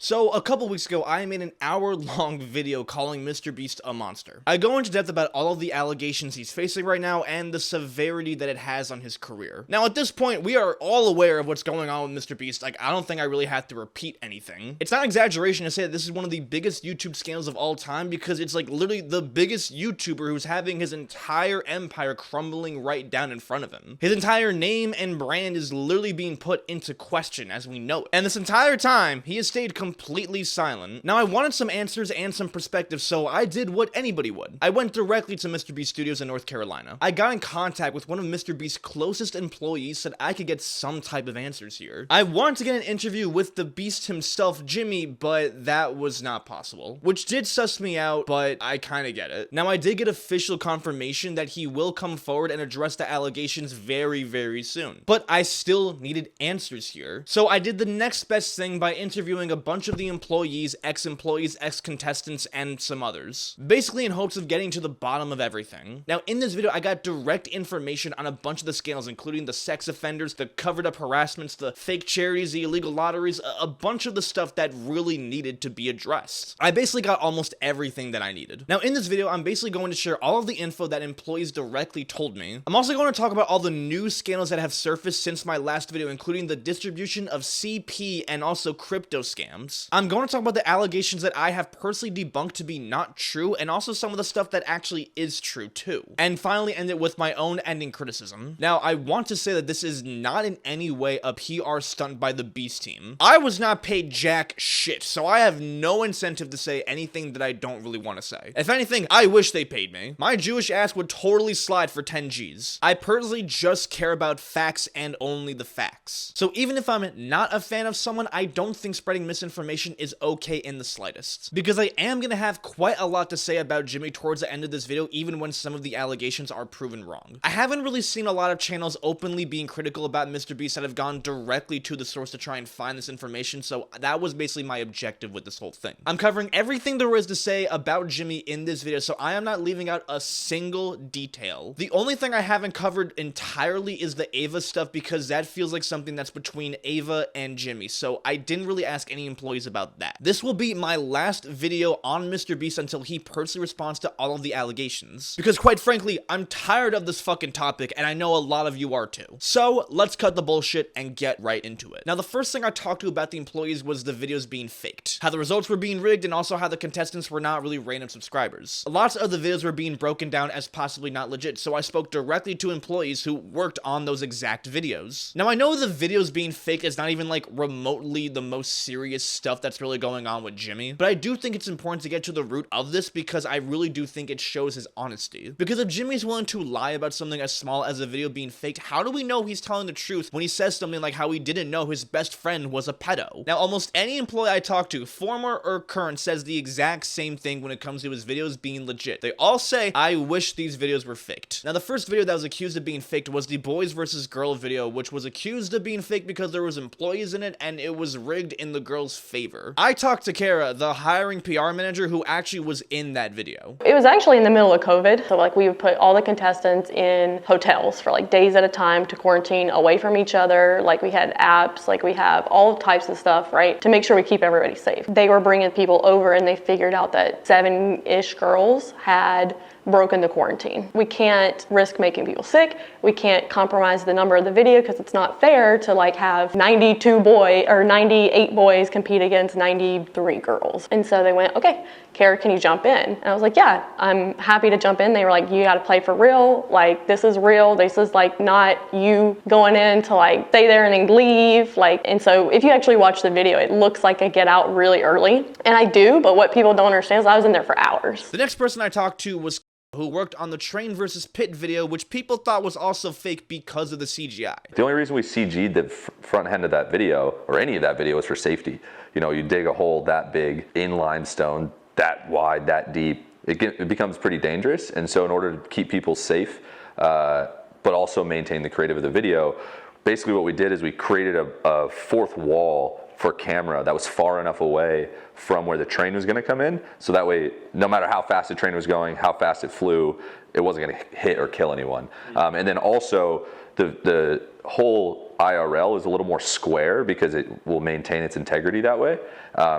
So, a couple weeks ago, I made an hour-long video calling MrBeast a monster. I go into depth about all of the allegations he's facing right now and the severity that it has on his career. Now, at this point, we are all aware of what's going on with MrBeast. Like, I don't think I really have to repeat anything. It's not exaggeration to say that this is one of the biggest YouTube scandals of all time because it's like literally the biggest YouTuber who's having his entire empire crumbling right down in front of him. His entire name and brand is literally being put into question as we know it. And this entire time, he has stayed completely silent. Now, I wanted some answers and some perspective, so I did what anybody would. I went directly to MrBeast Studios in North Carolina. I got in contact with one of MrBeast's closest employees so that I could get some type of answers here. I wanted to get an interview with the Beast himself, Jimmy, but that was not possible, which did suss me out, but I kind of get it. Now, I did get official confirmation that he will come forward and address the allegations very, very soon, but I still needed answers here. So I did the next best thing by interviewing a bunch of the employees, ex-employees, ex-contestants, and some others, basically in hopes of getting to the bottom of everything. Now, in this video, I got direct information on a bunch of the scandals, including the sex offenders, the covered-up harassments, the fake charities, the illegal lotteries, a bunch of the stuff that really needed to be addressed. I basically got almost everything that I needed. Now, in this video, I'm basically going to share all of the info that employees directly told me. I'm also going to talk about all the new scandals that have surfaced since my last video, including the distribution of CP and also crypto scams. I'm going to talk about the allegations that I have personally debunked to be not true, and also some of the stuff that actually is true too. And finally end it with my own ending criticism. Now, I want to say that this is not in any way a PR stunt by the Beast team. I was not paid jack shit, so I have no incentive to say anything that I don't really want to say. If anything, I wish they paid me. My Jewish ass would totally slide for 10 G's. I personally just care about facts and only the facts. So even if I'm not a fan of someone, I don't think spreading misinformation is okay in the slightest. Because I am gonna have quite a lot to say about Jimmy towards the end of this video, even when some of the allegations are proven wrong. I haven't really seen a lot of channels openly being critical about MrBeast that have gone directly to the source to try and find this information, so that was basically my objective with this whole thing. I'm covering everything there is to say about Jimmy in this video, so I am not leaving out a single detail. The only thing I haven't covered entirely is the Ava stuff, because that feels like something that's between Ava and Jimmy, so I didn't really ask any employees about that. This will be my last video on MrBeast until he personally responds to all of the allegations, because quite frankly, I'm tired of this fucking topic, and I know a lot of you are too. So let's cut the bullshit and get right into it. Now, the first thing I talked to about the employees was the videos being faked, how the results were being rigged, and also how the contestants were not really random subscribers. Lots of the videos were being broken down as possibly not legit, so I spoke directly to employees who worked on those exact videos. Now, I know the videos being faked is not even like remotely the most serious stuff that's really going on with Jimmy, but I do think it's important to get to the root of this because I really do think it shows his honesty. Because if Jimmy's willing to lie about something as small as a video being faked, how do we know he's telling the truth when he says something like how he didn't know his best friend was a pedo? Now, almost any employee I talk to, former or current, says the exact same thing when it comes to his videos being legit. They all say, I wish these videos were faked. Now, the first video that was accused of being faked was the boys versus girl video, which was accused of being fake because there was employees in it and it was rigged in the girl's favor. I talked to Kara, the hiring PR manager, who actually was in that video. It was actually in the middle of COVID. So like we would put all the contestants in hotels for like days at a time to quarantine away from each other. Like we had apps, like we have all types of stuff, right? To make sure we keep everybody safe. They were bringing people over and they figured out that 7-ish girls had broken the quarantine. We can't risk making people sick. We can't compromise the number of the video because it's not fair to like have 98 boys compete against 93 girls. And so they went, okay, Kara, can you jump in? And I was like, yeah, I'm happy to jump in. They were like, you got to play for real. Like, this is real. This is like not you going in to like stay there and then leave. Like, and so if you actually watch the video, it looks like I get out really early. And I do, but what people don't understand is I was in there for hours. The next person I talked to was who worked on the train versus pit video, which people thought was also fake because of the CGI. The only reason we CG'd the front end of that video, or any of that video, was for safety. You know, you dig a hole that big in limestone, that wide, that deep, it becomes pretty dangerous. And so in order to keep people safe, but also maintain the creative of the video, basically what we did is we created a fourth wall for camera that was far enough away from where the train was going to come in, so that way no matter how fast the train was going, how fast it flew, it wasn't going to hit or kill anyone. And then also the whole IRL is a little more square because it will maintain its integrity that way.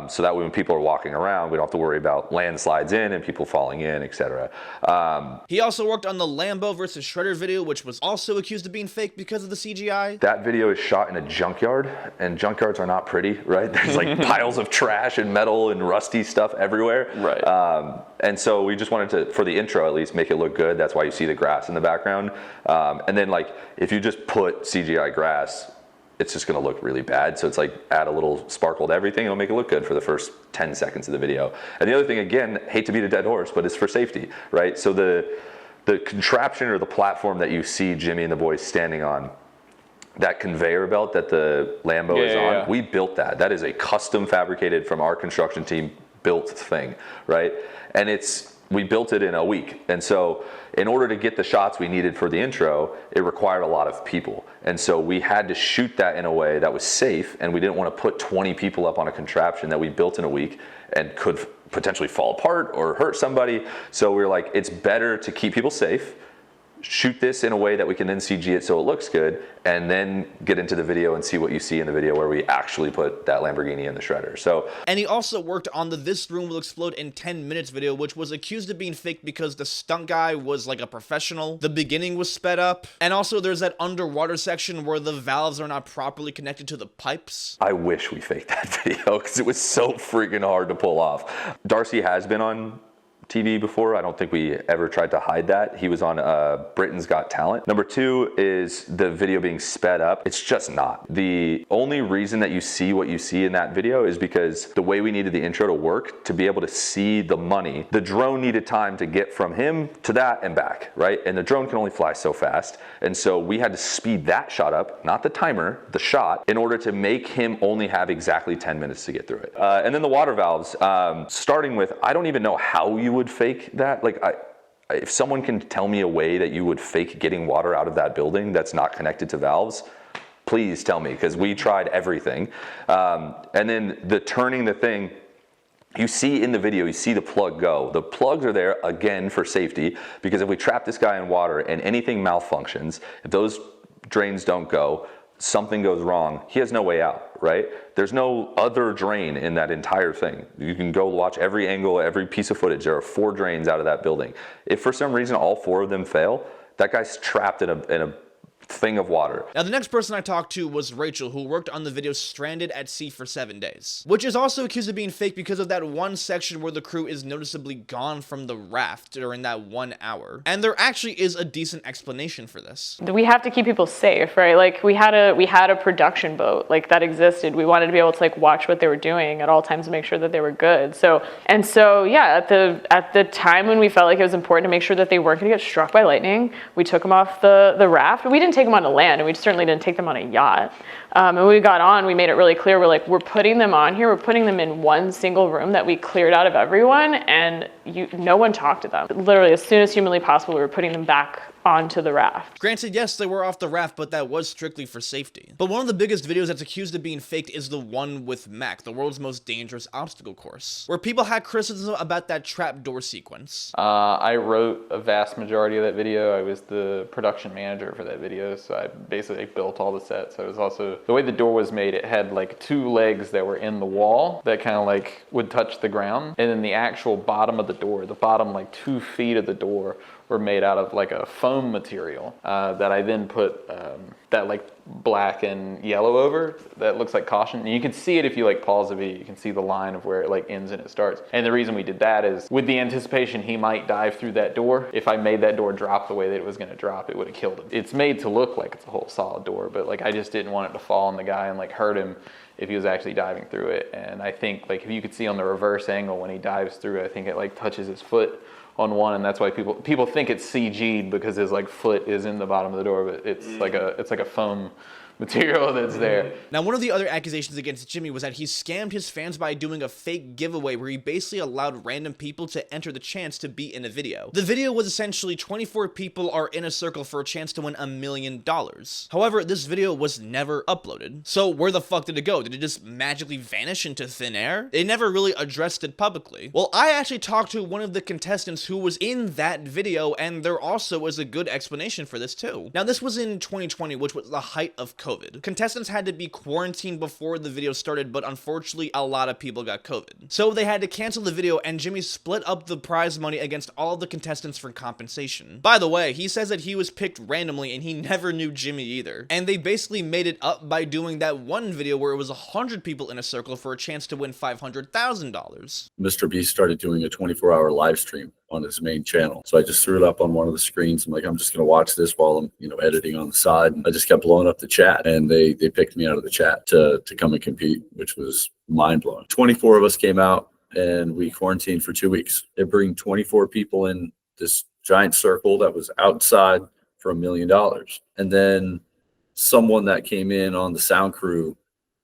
So that way when people are walking around, we don't have to worry about landslides in and people falling in, etc. He also worked on the Lambo versus Shredder video, which was also accused of being fake because of the CGI. That video is shot in a junkyard, and junkyards are not pretty, right? There's like piles of trash and metal and rusty stuff everywhere. Right. And so we just wanted to, for the intro at least, make it look good. That's why you see the grass in the background. And then like, if you just put CGI grass, it's just gonna look really bad. So it's like, add a little sparkle to everything, it'll make it look good for the first 10 seconds of the video. And the other thing, again, hate to beat a dead horse, but it's for safety, right? So the contraption or the platform that you see Jimmy and the boys standing on, that conveyor belt that the Lambo is on, we built that. That is a custom fabricated from our construction team built thing, right? And we built it in a week. And so in order to get the shots we needed for the intro, it required a lot of people. And so we had to shoot that in a way that was safe, and we didn't want to put 20 people up on a contraption that we built in a week and could potentially fall apart or hurt somebody. So we were like, it's better to keep people safe, shoot this in a way that we can then CG it so it looks good, and then get into the video and see what you see in the video where we actually put that Lamborghini in the shredder. So, and he also worked on the This Room Will Explode in 10 Minutes video, which was accused of being fake because the stunt guy was like a professional. The beginning was sped up. And also there's that underwater section where the valves are not properly connected to the pipes. I wish we faked that video because it was so freaking hard to pull off. Darcy has been on TV before. I don't think we ever tried to hide that. He was on Britain's Got Talent. Number two is the video being sped up. It's just not. The only reason that you see what you see in that video is because the way we needed the intro to work, to be able to see the money, the drone needed time to get from him to that and back, right? And the drone can only fly so fast. And so we had to speed that shot up, not the timer, the shot, in order to make him only have exactly 10 minutes to get through it. And then the water valves, starting with, I don't even know how you would fake that. Like, if someone can tell me a way that you would fake getting water out of that building that's not connected to valves, please tell me, because we tried everything. And then the turning the thing, you see in the video, you see the plug go. The plugs are there, again, for safety, because if we trap this guy in water and anything malfunctions, if those drains don't go, something goes wrong, he has no way out, right? There's no other drain in that entire thing. You can go watch every angle, every piece of footage. There are 4 drains out of that building. If for some reason all 4 of them fail, that guy's trapped in a thing of water. Now, the next person I talked to was Rachel, who worked on the video Stranded at Sea for 7 days, which is also accused of being fake because of that one section where the crew is noticeably gone from the raft during that 1 hour. And there actually is a decent explanation for this. We have to keep people safe, right? Like we had a production boat like that existed. We wanted to be able to like watch what they were doing at all times to make sure that they were good. So yeah, at the time when we felt like it was important to make sure that they weren't going to get struck by lightning, we took them off the raft. We didn't take them onto land, and we certainly didn't take them on a yacht. And when we got on, we made it really clear, we're putting them on here, we're putting them in one single room that we cleared out of everyone, and no one talked to them. Literally, as soon as humanly possible, we were putting them back onto the raft. Granted, yes, they were off the raft, but that was strictly for safety. But one of the biggest videos that's accused of being faked is the one with Mac, the world's most dangerous obstacle course, where people had criticism about that trapdoor sequence. I wrote a vast majority of that video. I was the production manager for that video, so I basically built all the sets. I was also, the way the door was made, it had like 2 legs that were in the wall that kind of like would touch the ground, and then the actual bottom of the door, the bottom like 2 feet of the door, were made out of like a foam material that I then put that like black and yellow over that looks like caution. And you can see it if you like pause the video, you can see the line of where it like ends and it starts. And the reason we did that is with the anticipation he might dive through that door. If I made that door drop the way that it was gonna drop, it would have killed him. It's made to look like it's a whole solid door, but like I just didn't want it to fall on the guy and like hurt him if he was actually diving through it. And I think like if you could see on the reverse angle when he dives through, I think it like touches his foot on one, and that's why people think it's CG'd because his like foot is in the bottom of the door, but it's like a foam material that's there. Now, one of the other accusations against Jimmy was that he scammed his fans by doing a fake giveaway where he basically allowed random people to enter the chance to be in a video. The video was essentially 24 people are in a circle for a chance to win $1 million. However, this video was never uploaded. So where the fuck did it go? Did it just magically vanish into thin air? They never really addressed it publicly. Well, I actually talked to one of the contestants who was in that video, and there also was a good explanation for this too. Now, this was in 2020, which was the height of COVID. Contestants had to be quarantined before the video started, but unfortunately, a lot of people got COVID. So they had to cancel the video, and Jimmy split up the prize money against all of the contestants for compensation. By the way, he says that he was picked randomly, and he never knew Jimmy either. And they basically made it up by doing that one video where it was 100 people in a circle for a chance to win $500,000. MrBeast started doing a 24-hour live stream on his main channel. So I just threw it up on one of the screens. I'm like, I'm just going to watch this while I'm, editing on the side. And I just kept blowing up the chat, and they picked me out of the chat to come and compete, which was mind blowing. 24 of us came out, and we quarantined for 2 weeks. They bring 24 people in this giant circle that was outside for $1 million. And then someone that came in on the sound crew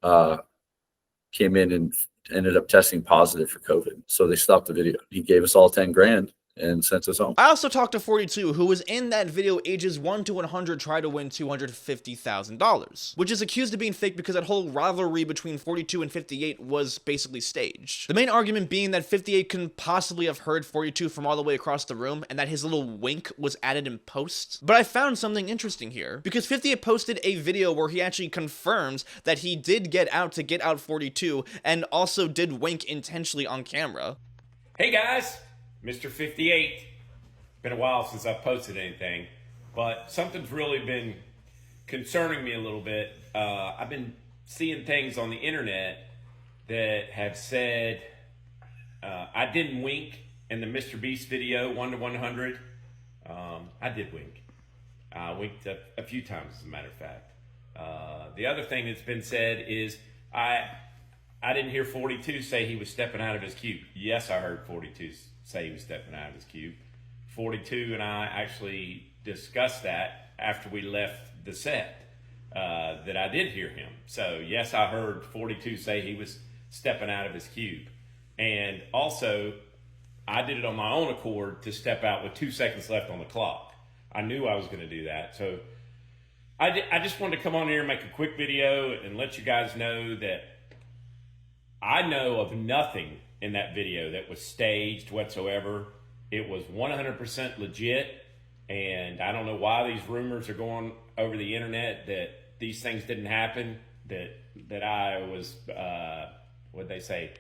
came in and ended up testing positive for COVID. So they stopped the video. He gave us all 10 grand and sent us home. I also talked to 42, who was in that video ages 1 to 100 try to win $250,000, which is accused of being fake because that whole rivalry between 42 and 58 was basically staged. The main argument being that 58 couldn't possibly have heard 42 from all the way across the room, and that his little wink was added in post. But I found something interesting here, because 58 posted a video where he actually confirms that he did get out to get out 42, and also did wink intentionally on camera. Hey guys! Mr. 58. Been a while since I've posted anything, but something's really been concerning me a little bit. I've been seeing things on the internet that have said I didn't wink in the MrBeast video 1 to 100. I did wink. I winked a few times, as a matter of fact. The other thing that's been said is I didn't hear 42 say he was stepping out of his cube. Yes, I heard 42 say he was stepping out of his cube. 42 and I actually discussed that after we left the set, that I did hear him. So yes, I heard 42 say he was stepping out of his cube. And also, I did it on my own accord to step out with 2 seconds left on the clock. I knew I was going to do that. So I just wanted to come on here and make a quick video and let you guys know that I know of nothing in that video that was staged whatsoever. It was 100% legit, and I don't know why these rumors are going over the internet that these things didn't happen, that I was, what'd they say,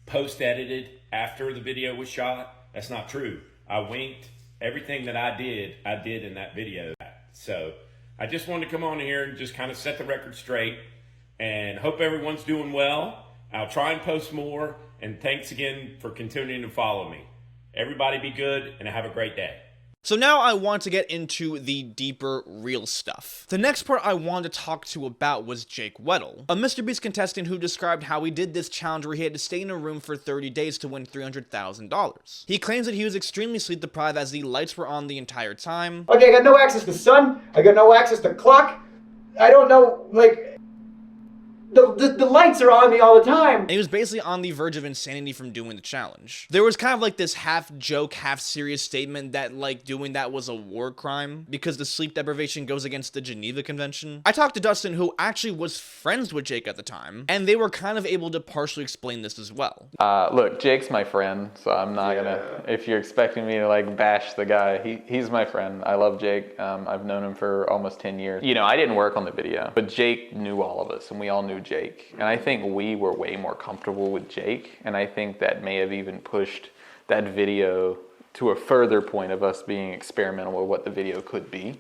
post-edited after the video was shot. That's not true. I winked. Everything that I did in that video. So I just wanted to come on here and just kind of set the record straight, and hope everyone's doing well. I'll try and post more, and thanks again for continuing to follow me. Everybody be good, and have a great day. So now I want to get into the deeper, real stuff. The next part I wanted to talk to about was Jake Weddle, a MrBeast contestant who described how he did this challenge where he had to stay in a room for 30 days to win $300,000. He claims that he was extremely sleep deprived as the lights were on the entire time. Okay, I got no access to sun, I got no access to clock, I don't know, the lights are on me all the time. And he was basically on the verge of insanity from doing the challenge. There was kind of like this half joke, half serious statement that doing that was a war crime because the sleep deprivation goes against the Geneva Convention. I talked to Dustin, who actually was friends with Jake at the time, and they were kind of able to partially explain this as well. Look, Jake's my friend, so I'm not gonna, if you're expecting me to bash the guy, he's my friend. I love Jake. I've known him for almost 10 years. I didn't work on the video, but Jake knew all of us, and we all knew Jake. And I think we were way more comfortable with Jake, and I think that may have even pushed that video to a further point of us being experimental with what the video could be.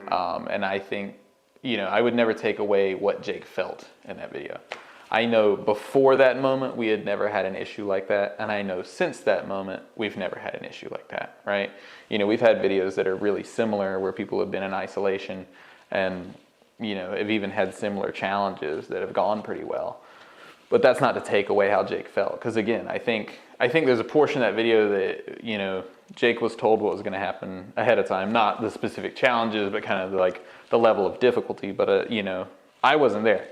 And I think, I would never take away what Jake felt in that video. I know before that moment, we had never had an issue like that. And I know since that moment, we've never had an issue like that, right? We've had videos that are really similar where people have been in isolation and, have even had similar challenges that have gone pretty well. But that's not to take away how Jake felt. Because again, I think there's a portion of that video that, Jake was told what was going to happen ahead of time. Not the specific challenges, but kind of the level of difficulty. But, I wasn't there.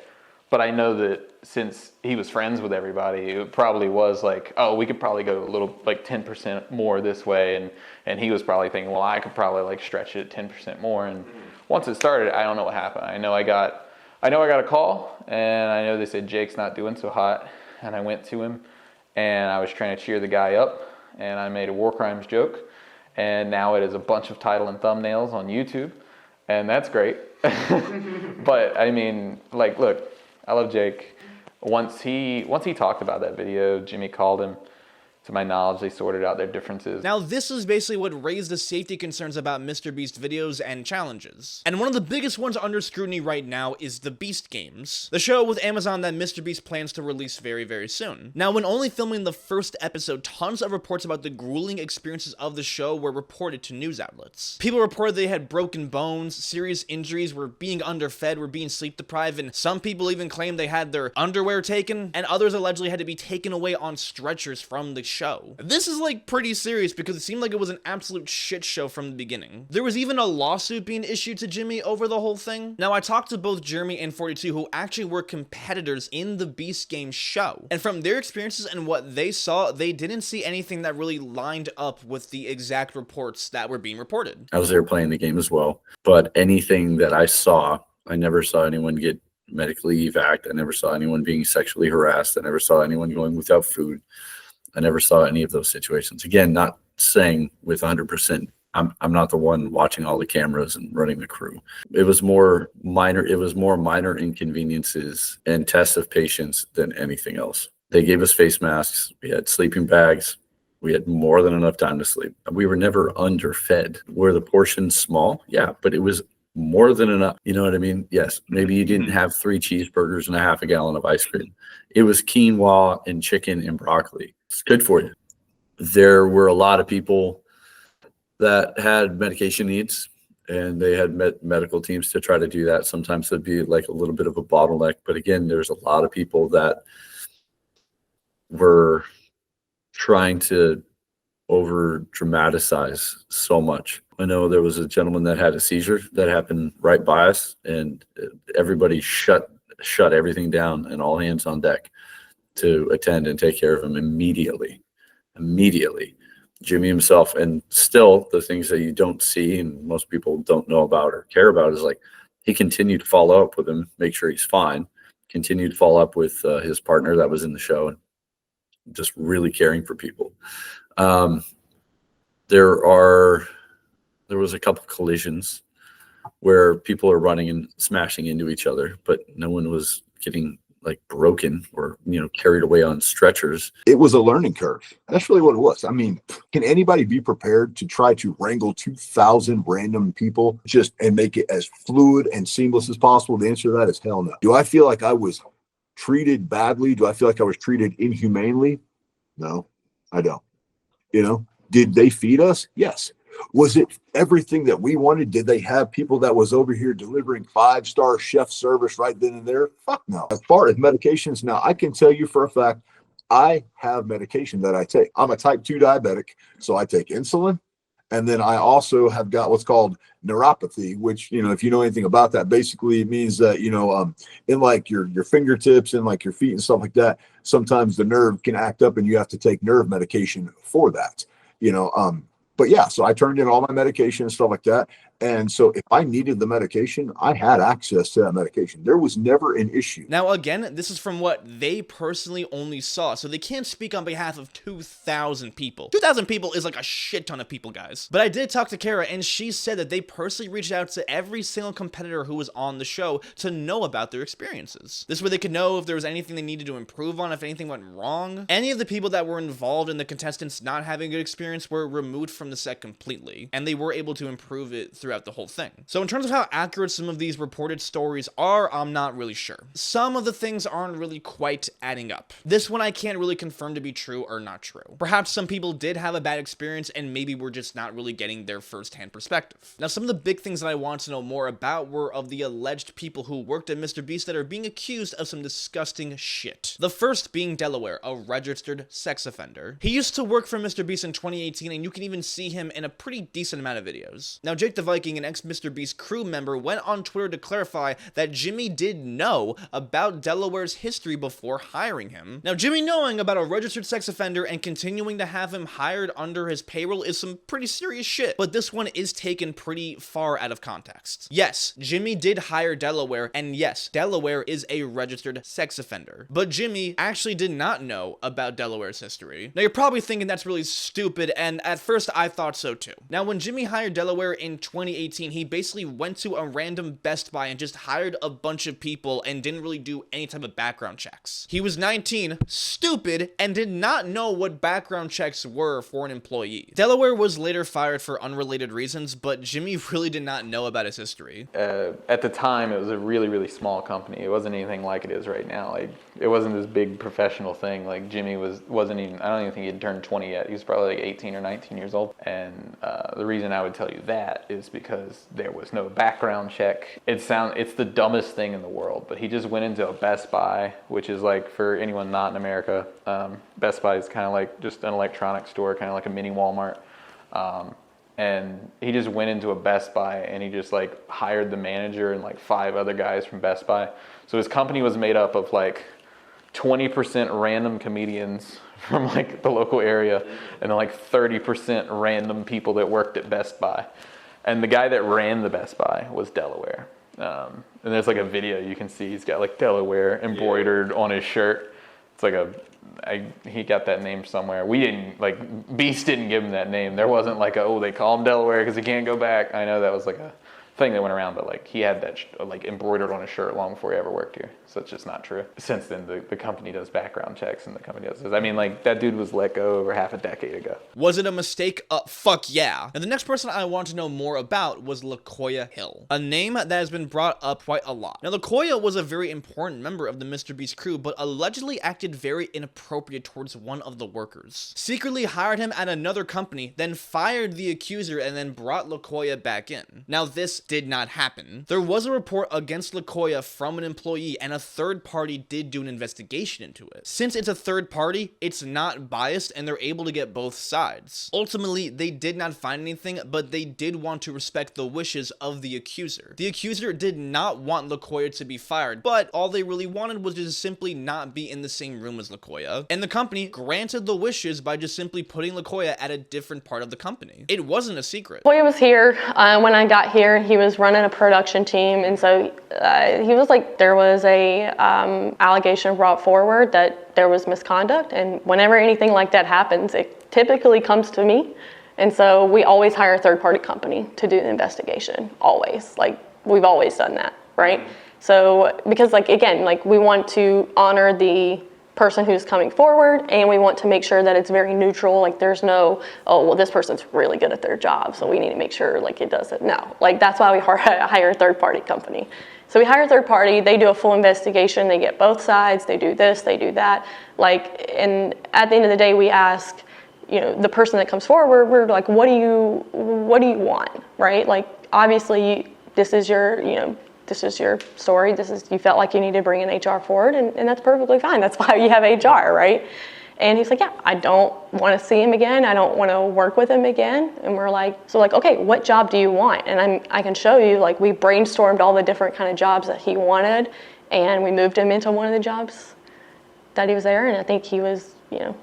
But I know that since he was friends with everybody, it probably was like, oh, we could probably go a little, like 10% more this way. And he was probably thinking, well, I could probably like stretch it 10% more. And once it started, I don't know what happened. I know I got a call, and I know they said Jake's not doing so hot. And I went to him, and I was trying to cheer the guy up, and I made a Warcrimes joke. And now it is a bunch of title and thumbnails on YouTube, and that's great. But I mean, like, look, I love Jake. Once he talked about that video, Jimmy called him. To my knowledge, they sorted out their differences. Now, this is basically what raised the safety concerns about MrBeast videos and challenges. And one of the biggest ones under scrutiny right now is the Beast games, the show with Amazon that MrBeast plans to release very, very soon. Now, when only filming the first episode, tons of reports about the grueling experiences of the show were reported to news outlets. People reported they had broken bones, serious injuries, were being underfed, were being sleep deprived, and some people even claimed they had their underwear taken, and others allegedly had to be taken away on stretchers from the show. This is like pretty serious because it seemed like it was an absolute shit show from the beginning. There was even a lawsuit being issued to Jimmy over the whole thing. Now, I talked to both Jeremy and 42 who actually were competitors in the Beast Game show, and from their experiences and what they saw, they didn't see anything that really lined up with the exact reports that were being reported. I was there playing the game as well, but anything that I saw, I never saw anyone get medically evac'd. I never saw anyone being sexually harassed. I never saw anyone going without food. I never saw any of those situations. Again, not saying with 100%, I'm not the one watching all the cameras and running the crew. It was more minor inconveniences and tests of patience than anything else. They gave us face masks. We had sleeping bags. We had more than enough time to sleep. We were never underfed. Were the portions small? Yeah, but it was more than enough. You know what I mean? Yes, maybe you didn't have 3 cheeseburgers and a half a gallon of ice cream. It was quinoa and chicken and broccoli. It's good for you. There were a lot of people that had medication needs, and they had medical teams to try to do that. Sometimes it'd be like a little bit of a bottleneck. But again, there's a lot of people that were trying to over dramatize so much. I know there was a gentleman that had a seizure that happened right by us, and everybody shut everything down and all hands on deck to attend and take care of him immediately. Jimmy himself, and still the things that you don't see and most people don't know about or care about is like he continued to follow up with him, make sure he's fine, continued to follow up with his partner that was in the show, and just really caring for people. There was a couple collisions where people are running and smashing into each other, but no one was getting like broken or, carried away on stretchers. It was a learning curve. That's really what it was. I mean, can anybody be prepared to try to wrangle 2,000 random people and make it as fluid and seamless as possible? The answer to that is hell no. Do I feel like I was treated badly? Do I feel like I was treated inhumanely? No, I don't. Did they feed us? Yes. Was it everything that we wanted? Did they have people that was over here delivering 5-star chef service right then and there? Fuck no. As far as medications, now I can tell you for a fact, I have medication that I take. I'm a type 2 diabetic, so I take insulin. And then I also have got what's called neuropathy, which, if you know anything about that, basically it means that, in like your fingertips and like your feet and stuff like that, sometimes the nerve can act up and you have to take nerve medication for that, But yeah, so I turned in all my medication and stuff like that. And so if I needed the medication, I had access to that medication. There was never an issue. Now, again, this is from what they personally only saw, so they can't speak on behalf of 2,000 people. 2,000 people is like a shit ton of people, guys. But I did talk to Kara, and she said that they personally reached out to every single competitor who was on the show to know about their experiences. This way they could know if there was anything they needed to improve on, if anything went wrong. Any of the people that were involved in the contestants not having a good experience were removed from the set completely, and they were able to improve it throughout the whole thing. So in terms of how accurate some of these reported stories are, I'm not really sure. Some of the things aren't really quite adding up. This one I can't really confirm to be true or not true. Perhaps some people did have a bad experience and maybe we're just not really getting their first-hand perspective. Now, some of the big things that I want to know more about were of the alleged people who worked at MrBeast that are being accused of some disgusting shit. The first being Delaware, a registered sex offender. He used to work for MrBeast in 2018, and you can even see him in a pretty decent amount of videos. Now, Jake the Vice Viking, an ex-MrBeast crew member, went on Twitter to clarify that Jimmy did know about Delaware's history before hiring him. Now, Jimmy knowing about a registered sex offender and continuing to have him hired under his payroll is some pretty serious shit, but this one is taken pretty far out of context. Yes, Jimmy did hire Delaware, and yes, Delaware is a registered sex offender, but Jimmy actually did not know about Delaware's history. Now, you're probably thinking that's really stupid, and at first I thought so too. Now, when Jimmy hired Delaware in 2018, he basically went to a random Best Buy and just hired a bunch of people and didn't really do any type of background checks. He was 19, stupid, and did not know what background checks were for an employee. Delaware was later fired for unrelated reasons, but Jimmy really did not know about his history. At the time, it was a really, really small company. It wasn't anything like it is right now. Like, it wasn't this big professional thing. Like, Jimmy wasn't even, I don't even think he'd turned 20 yet. He was probably like 18 or 19 years old. And the reason I would tell you that is because there was no background check. It's the dumbest thing in the world, but he just went into a Best Buy, which is like, for anyone not in America, Best Buy is kind of like just an electronics store, kind of like a mini Walmart. And he just went into a Best Buy and he just like hired the manager and like 5 other guys from Best Buy. So his company was made up of like 20% random comedians from like the local area and then like 30% random people that worked at Best Buy. And the guy that ran the Best Buy was Delaware. And there's like a video you can see, he's got like Delaware embroidered on his shirt. It's like he got that name somewhere. We didn't, like, Beast didn't give him that name. There wasn't like they call him Delaware because he can't go back. I know that was like a thing that went around, but like he had that like embroidered on his shirt long before he ever worked here. So it's just not true. Since then, the company does background checks and the company does this. I mean, like, that dude was let go over half a decade ago. Was it a mistake? Fuck yeah. And the next person I want to know more about was Lacoya Hill, a name that has been brought up quite a lot. Now, Lacoya was a very important member of the MrBeast crew, but allegedly acted very inappropriate towards one of the workers. Secretly hired him at another company, then fired the accuser, and then brought Lacoya back in. Now, this did not happen. There was a report against Lacoya from an employee, and a third party did do an investigation into it. Since it's a third party, it's not biased, and they're able to get both sides. Ultimately, they did not find anything, but they did want to respect the wishes of the accuser. The accuser did not want Lacoya to be fired, but all they really wanted was to simply not be in the same room as Lacoya, and the company granted the wishes by just simply putting Lacoya at a different part of the company. It wasn't a secret. Lacoya was here when I got here. He was running a production team, and so he was like, there was a allegation brought forward that there was misconduct, and whenever anything like that happens, it typically comes to me. And so we always hire a third-party company to do the investigation, always. Like, we've always done that, right? So, because, like, again, like, we want to honor the person who's coming forward, and we want to make sure that it's very neutral. Like, there's no, oh, well, this person's really good at their job, so we need to make sure, like, it does it. No, like, that's why we hire a third-party company. So we hire a third party, they do a full investigation, they get both sides, they do this, they do that. Like, and at the end of the day, we ask, you know, the person that comes forward, we're like, what do you want, right? Like, obviously, this is your, you know, this is your story, you felt like you need to bring in HR forward, and that's perfectly fine. That's why you have HR, right? And he's like, yeah, I don't want to see him again. I don't want to work with him again. And we're like, so like, okay, what job do you want? And I can show you, like, we brainstormed all the different kind of jobs that he wanted, and we moved him into one of the jobs that he was there, and I think he was, you know,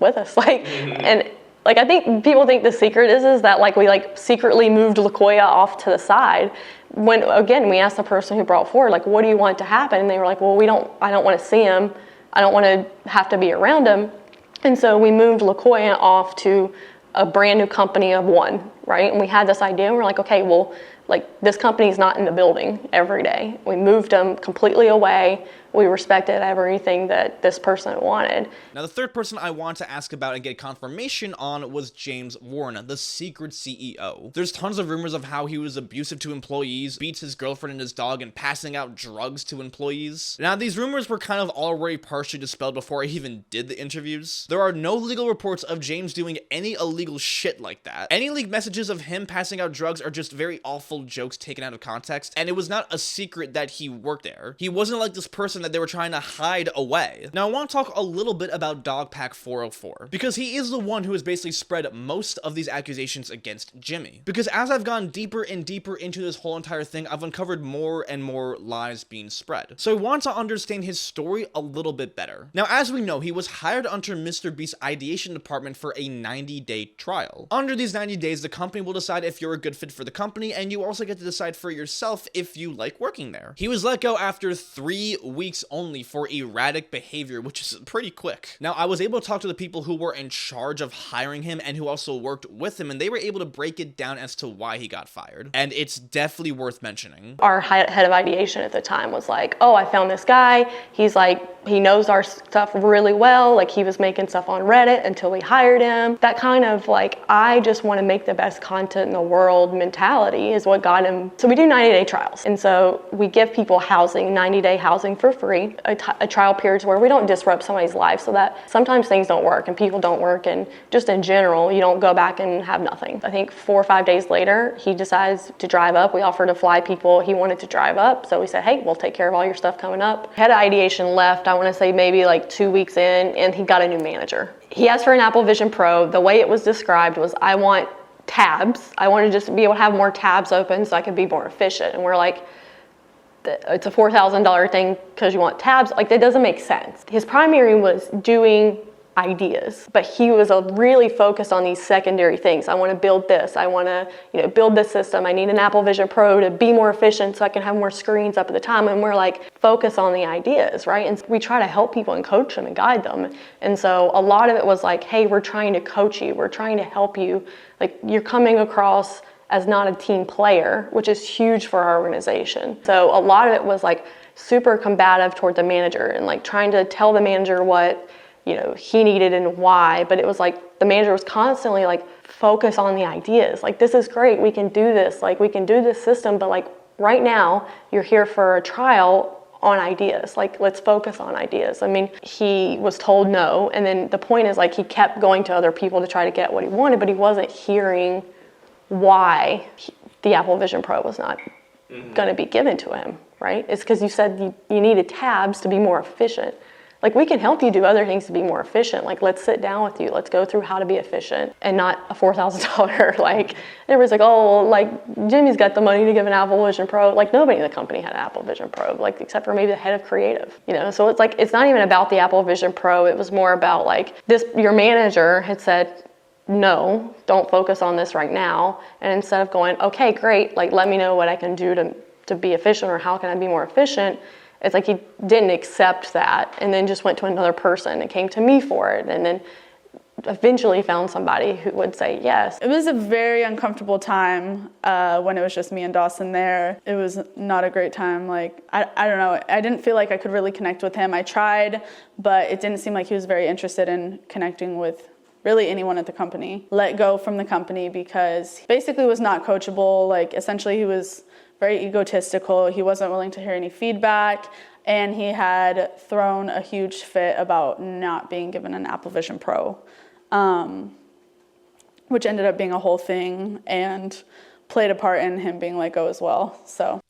with us. Like, and like, I think people think the secret is that, like, we, like, secretly moved Lacoya off to the side. When, again, we asked the person who brought forward, like, what do you want to happen? And they were like, well, I don't want to see him. I don't want to have to be around him. And so we moved Lacoya off to a brand new company of one, right? And we had this idea, and we're like, okay, well, like, this company's not in the building every day. We moved them completely away. We respected everything that this person wanted. Now, the third person I want to ask about and get confirmation on was James Warren, the secret CEO. There's tons of rumors of how he was abusive to employees, beats his girlfriend and his dog, and passing out drugs to employees. Now, these rumors were kind of already partially dispelled before I even did the interviews. There are no legal reports of James doing any illegal shit like that. Any leaked messages of him passing out drugs are just very awful jokes taken out of context, and it was not a secret that he worked there. He wasn't like this person that they were trying to hide away. Now, I want to talk a little bit about Dogpack 404, because he is the one who has basically spread most of these accusations against Jimmy. Because as I've gone deeper and deeper into this whole entire thing, I've uncovered more and more lies being spread. So I want to understand his story a little bit better. Now, as we know, he was hired under MrBeast's ideation department for a 90-day trial. Under these 90 days, the company will decide if you're a good fit for the company, and you also get to decide for yourself if you like working there. He was let go after 3 weeks only for erratic behavior, which is pretty quick. Now, I was able to talk to the people who were in charge of hiring him and who also worked with him, and they were able to break it down as to why he got fired. And it's definitely worth mentioning. Our head of ideation at the time was like, oh, I found this guy. He's like, he knows our stuff really well. Like, he was making stuff on Reddit until we hired him. That kind of like, I just want to make the best content in the world mentality is what got him. So we do 90-day trials. And so we give people housing, 90-day housing for free, a trial period where we don't disrupt somebody's life, so that sometimes things don't work and people don't work, and just in general, you don't go back and have nothing. I think 4 or 5 days later, he decides to drive up. We offered to fly people. He wanted to drive up. So we said, hey, we'll take care of all your stuff coming up. Head of ideation left, I want to say maybe like 2 weeks in, and he got a new manager. He asked for an Apple Vision Pro. The way it was described was, I want tabs. I want to just be able to have more tabs open so I could be more efficient. And we're like, it's a $4,000 thing because you want tabs. Like, that doesn't make sense. His primary was doing ideas, but he was really focused on these secondary things. I want to build this. I want to, build this system. I need an Apple Vision Pro to be more efficient so I can have more screens up at the time. And we're like, focus on the ideas, right? And we try to help people and coach them and guide them. And so a lot of it was like, hey, we're trying to coach you. We're trying to help you. Like, you're coming across as not a team player, which is huge for our organization. So a lot of it was like super combative toward the manager and like trying to tell the manager what he needed and why, but it was like the manager was constantly like, focus on the ideas. Like, this is great, we can do this, like we can do this system, but like right now you're here for a trial on ideas. Like, let's focus on ideas. I mean, he was told no, and then the point is like he kept going to other people to try to get what he wanted, but he wasn't hearing why the Apple Vision Pro was not going to be given to him, right? It's because you said you needed tabs to be more efficient. Like, we can help you do other things to be more efficient. Like, let's sit down with you. Let's go through how to be efficient, and not a $4,000. Like, everybody's like, oh, like Jimmy's got the money to give an Apple Vision Pro. Like, nobody in the company had an Apple Vision Pro, like except for maybe the head of creative. So it's like, it's not even about the Apple Vision Pro. It was more about like this. Your manager had said, no, don't focus on this right now. And instead of going, okay, great, like let me know what I can do to be efficient, or how can I be more efficient, it's like he didn't accept that, and then just went to another person and came to me for it, and then eventually found somebody who would say yes. It was a very uncomfortable time when it was just me and Dawson there. It was not a great time. Like, I don't know, I didn't feel like I could really connect with him. I tried, but it didn't seem like he was very interested in connecting with really anyone at the company. Let go from the company because he basically was not coachable. Like, essentially he was very egotistical. He wasn't willing to hear any feedback, and he had thrown a huge fit about not being given an Apple Vision Pro, which ended up being a whole thing and played a part in him being let go as well.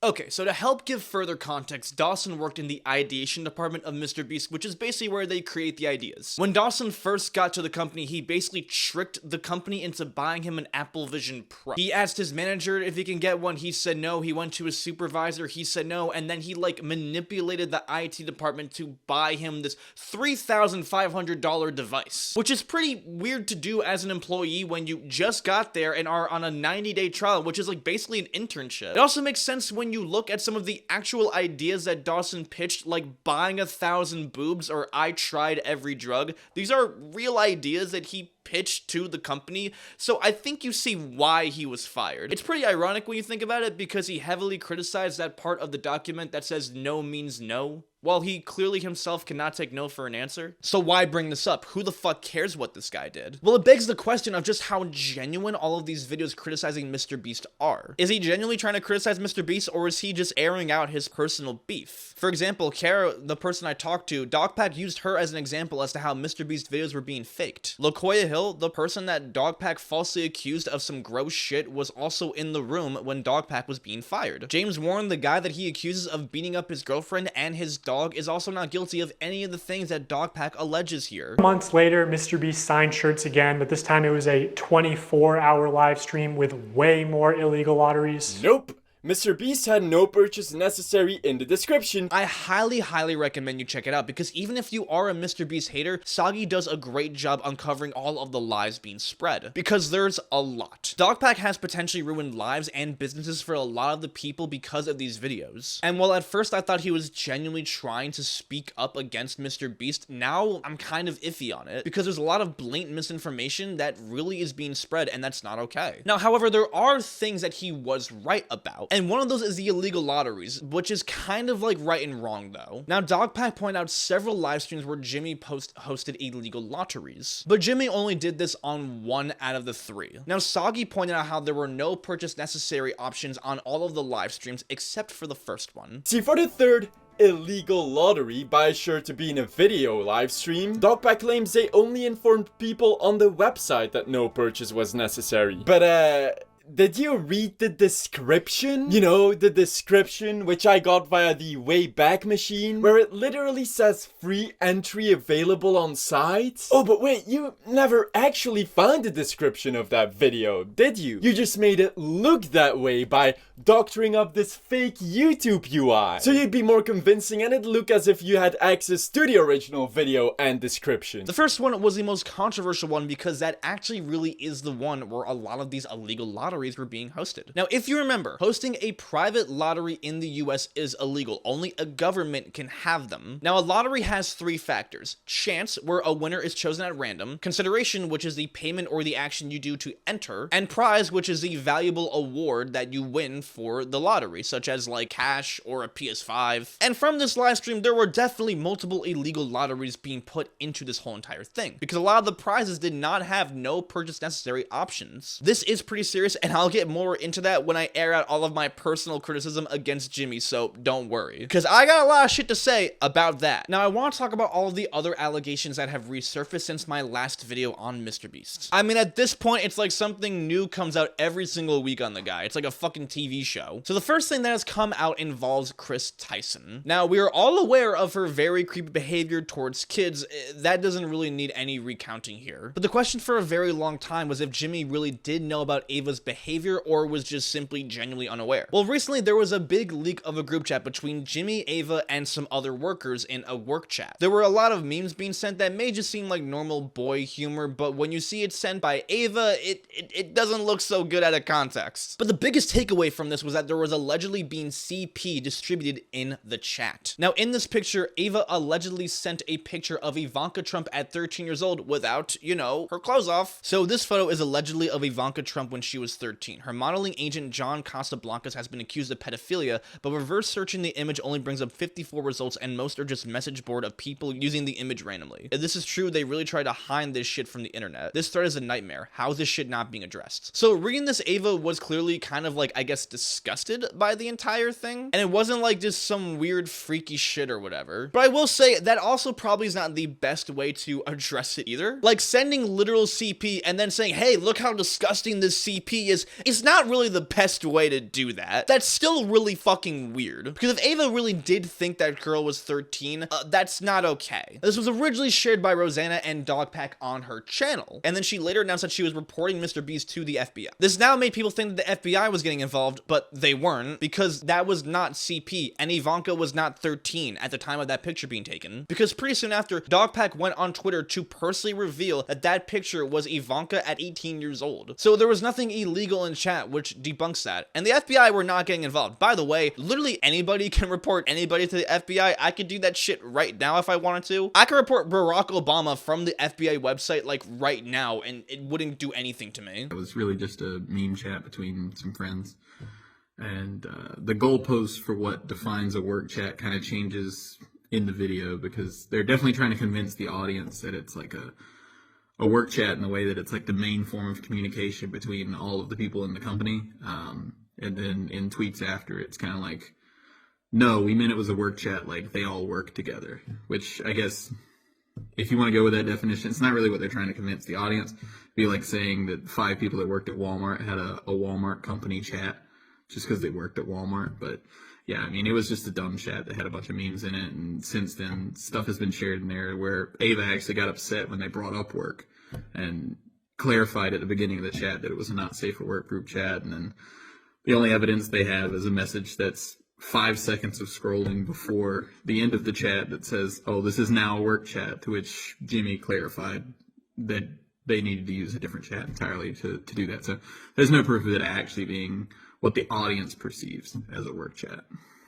Okay, so to help give further context, Dawson worked in the ideation department of MrBeast, which is basically where they create the ideas. When Dawson first got to the company, he basically tricked the company into buying him an Apple Vision Pro. He asked his manager if he can get one, he said no. He went to his supervisor, he said no, and then he like manipulated the IT department to buy him this $3,500 device, which is pretty weird to do as an employee when you just got there and are on a 90-day trial, which is like basically an internship. It also makes sense when you look at some of the actual ideas that Dawson pitched, like buying 1,000 boobs or I tried every drug. These are real ideas that he pitched to the company, so I think you see why he was fired. It's pretty ironic when you think about it, because he heavily criticized that part of the document that says no means no, while he clearly himself cannot take no for an answer. So why bring this up? Who the fuck cares what this guy did? Well, it begs the question of just how genuine all of these videos criticizing MrBeast are. Is he genuinely trying to criticize MrBeast, or is he just airing out his personal beef? For example, Kara, the person I talked to, Dogpack used her as an example as to how MrBeast videos were being faked. Lacoya Hill, the person that Dogpack falsely accused of some gross shit, was also in the room when Dogpack was being fired. James Warren, the guy that he accuses of beating up his girlfriend and his dog, dog is also not guilty of any of the things that Dogpack alleges here. Months later, MrBeast signed shirts again, but this time it was a 24-hour live stream with way more illegal lotteries. Nope. MrBeast had no purchase necessary in the description. I highly recommend you check it out, because even if you are a MrBeast hater, Soggy does a great job uncovering all of the lies being spread, because there's a lot. Dogpack has potentially ruined lives and businesses for a lot of the people because of these videos. And while at first I thought he was genuinely trying to speak up against MrBeast, now I'm kind of iffy on it, because there's a lot of blatant misinformation that really is being spread, and that's not okay. Now, however, there are things that he was right about, and one of those is the illegal lotteries, which is kind of like right and wrong though. Now, Dogpack pointed out several live streams where Jimmy hosted illegal lotteries, but Jimmy only did this on 1 out of the 3. Now, Soggy pointed out how there were no purchase necessary options on all of the live streams except for the first one. See, for the third illegal lottery, buy a shirt to be in a video live stream, Dogpack claims they only informed people on the website that no purchase was necessary. But did you read the description? You know, the description which I got via the Wayback Machine, where it literally says free entry available on site? Oh, but wait, you never actually found the description of that video, did you? You just made it look that way by doctoring up this fake YouTube UI. So you'd be more convincing and it'd look as if you had access to the original video and description. The first one was the most controversial one because that actually really is the one where a lot of these illegal lotteries were being hosted. Now, if you remember, hosting a private lottery in the US is illegal. Only a government can have them. Now, a lottery has 3 factors: chance, where a winner is chosen at random; consideration, which is the payment or the action you do to enter; and prize, which is the valuable award that you win for the lottery, such as like cash or a PS5. And from this live stream, there were definitely multiple illegal lotteries being put into this whole entire thing, because a lot of the prizes did not have no purchase necessary options. This is pretty serious, and I'll get more into that when I air out all of my personal criticism against Jimmy, so don't worry, because I got a lot of shit to say about that. Now, I want to talk about all of the other allegations that have resurfaced since my last video on MrBeast. I mean, at this point, it's like something new comes out every single week on the guy. It's like a fucking TV show. So the first thing that has come out involves Chris Tyson. Now, we are all aware of her very creepy behavior towards kids. That doesn't really need any recounting here. But the question for a very long time was if Jimmy really did know about Ava's behavior or was just simply genuinely unaware. Well, recently there was a big leak of a group chat between Jimmy, Ava, and some other workers in a work chat. There were a lot of memes being sent that may just seem like normal boy humor, but when you see it sent by Ava, it doesn't look so good out of context. But the biggest takeaway from this was that there was allegedly being CP distributed in the chat. Now, in this picture, Ava allegedly sent a picture of Ivanka Trump at 13 years old without, you know, her clothes off. So this photo is allegedly of Ivanka Trump when she was 13. Her modeling agent, John Casablancas, has been accused of pedophilia, but reverse searching the image only brings up 54 results, and most are just message board of people using the image randomly. If this is true, they really try to hide this shit from the internet. This thread is a nightmare. How is this shit not being addressed? So reading this, Ava was clearly kind of like, I guess, disgusted by the entire thing, and it wasn't like just some weird freaky shit or whatever. But I will say that also probably is not the best way to address it either. Like sending literal CP and then saying, hey, look how disgusting this CP is, it's not really the best way to do that. That's still really fucking weird. Because if Ava really did think that girl was 13, that's not okay. This was originally shared by Rosanna and Dogpack on her channel, and then she later announced that she was reporting MrBeast to the FBI. This now made people think that the FBI was getting involved, but they weren't, because that was not CP, and Ivanka was not 13 at the time of that picture being taken. Because pretty soon after, Dogpack went on Twitter to personally reveal that that picture was Ivanka at 18 years old. So there was nothing illegal in chat, which debunks that. And the FBI were not getting involved. By the way, literally anybody can report anybody to the FBI. I could do that shit right now if I wanted to. I could report Barack Obama from the FBI website like right now, and it wouldn't do anything to me. It was really just a meme chat between some friends. And the goalpost for what defines a work chat kind of changes in the video, because they're definitely trying to convince the audience that it's like a work chat in the way that it's like the main form of communication between all of the people in the company. And then in tweets after, it's kind of like, no, we meant it was a work chat, like they all work together, which I guess if you want to go with that definition, it's not really what they're trying to convince the audience. It'd be like saying that 5 people that worked at Walmart had a Walmart company chat just because they worked at Walmart. But yeah, I mean, it was just a dumb chat that had a bunch of memes in it, and since then, stuff has been shared in there where Ava actually got upset when they brought up work and clarified at the beginning of the chat that it was a not safe for work group chat, and then the only evidence they have is a message that's 5 seconds of scrolling before the end of the chat that says, oh, this is now a work chat, to which Jimmy clarified that they needed to use a different chat entirely to do that. So there's no proof of it actually being what the audience perceives as a work chat.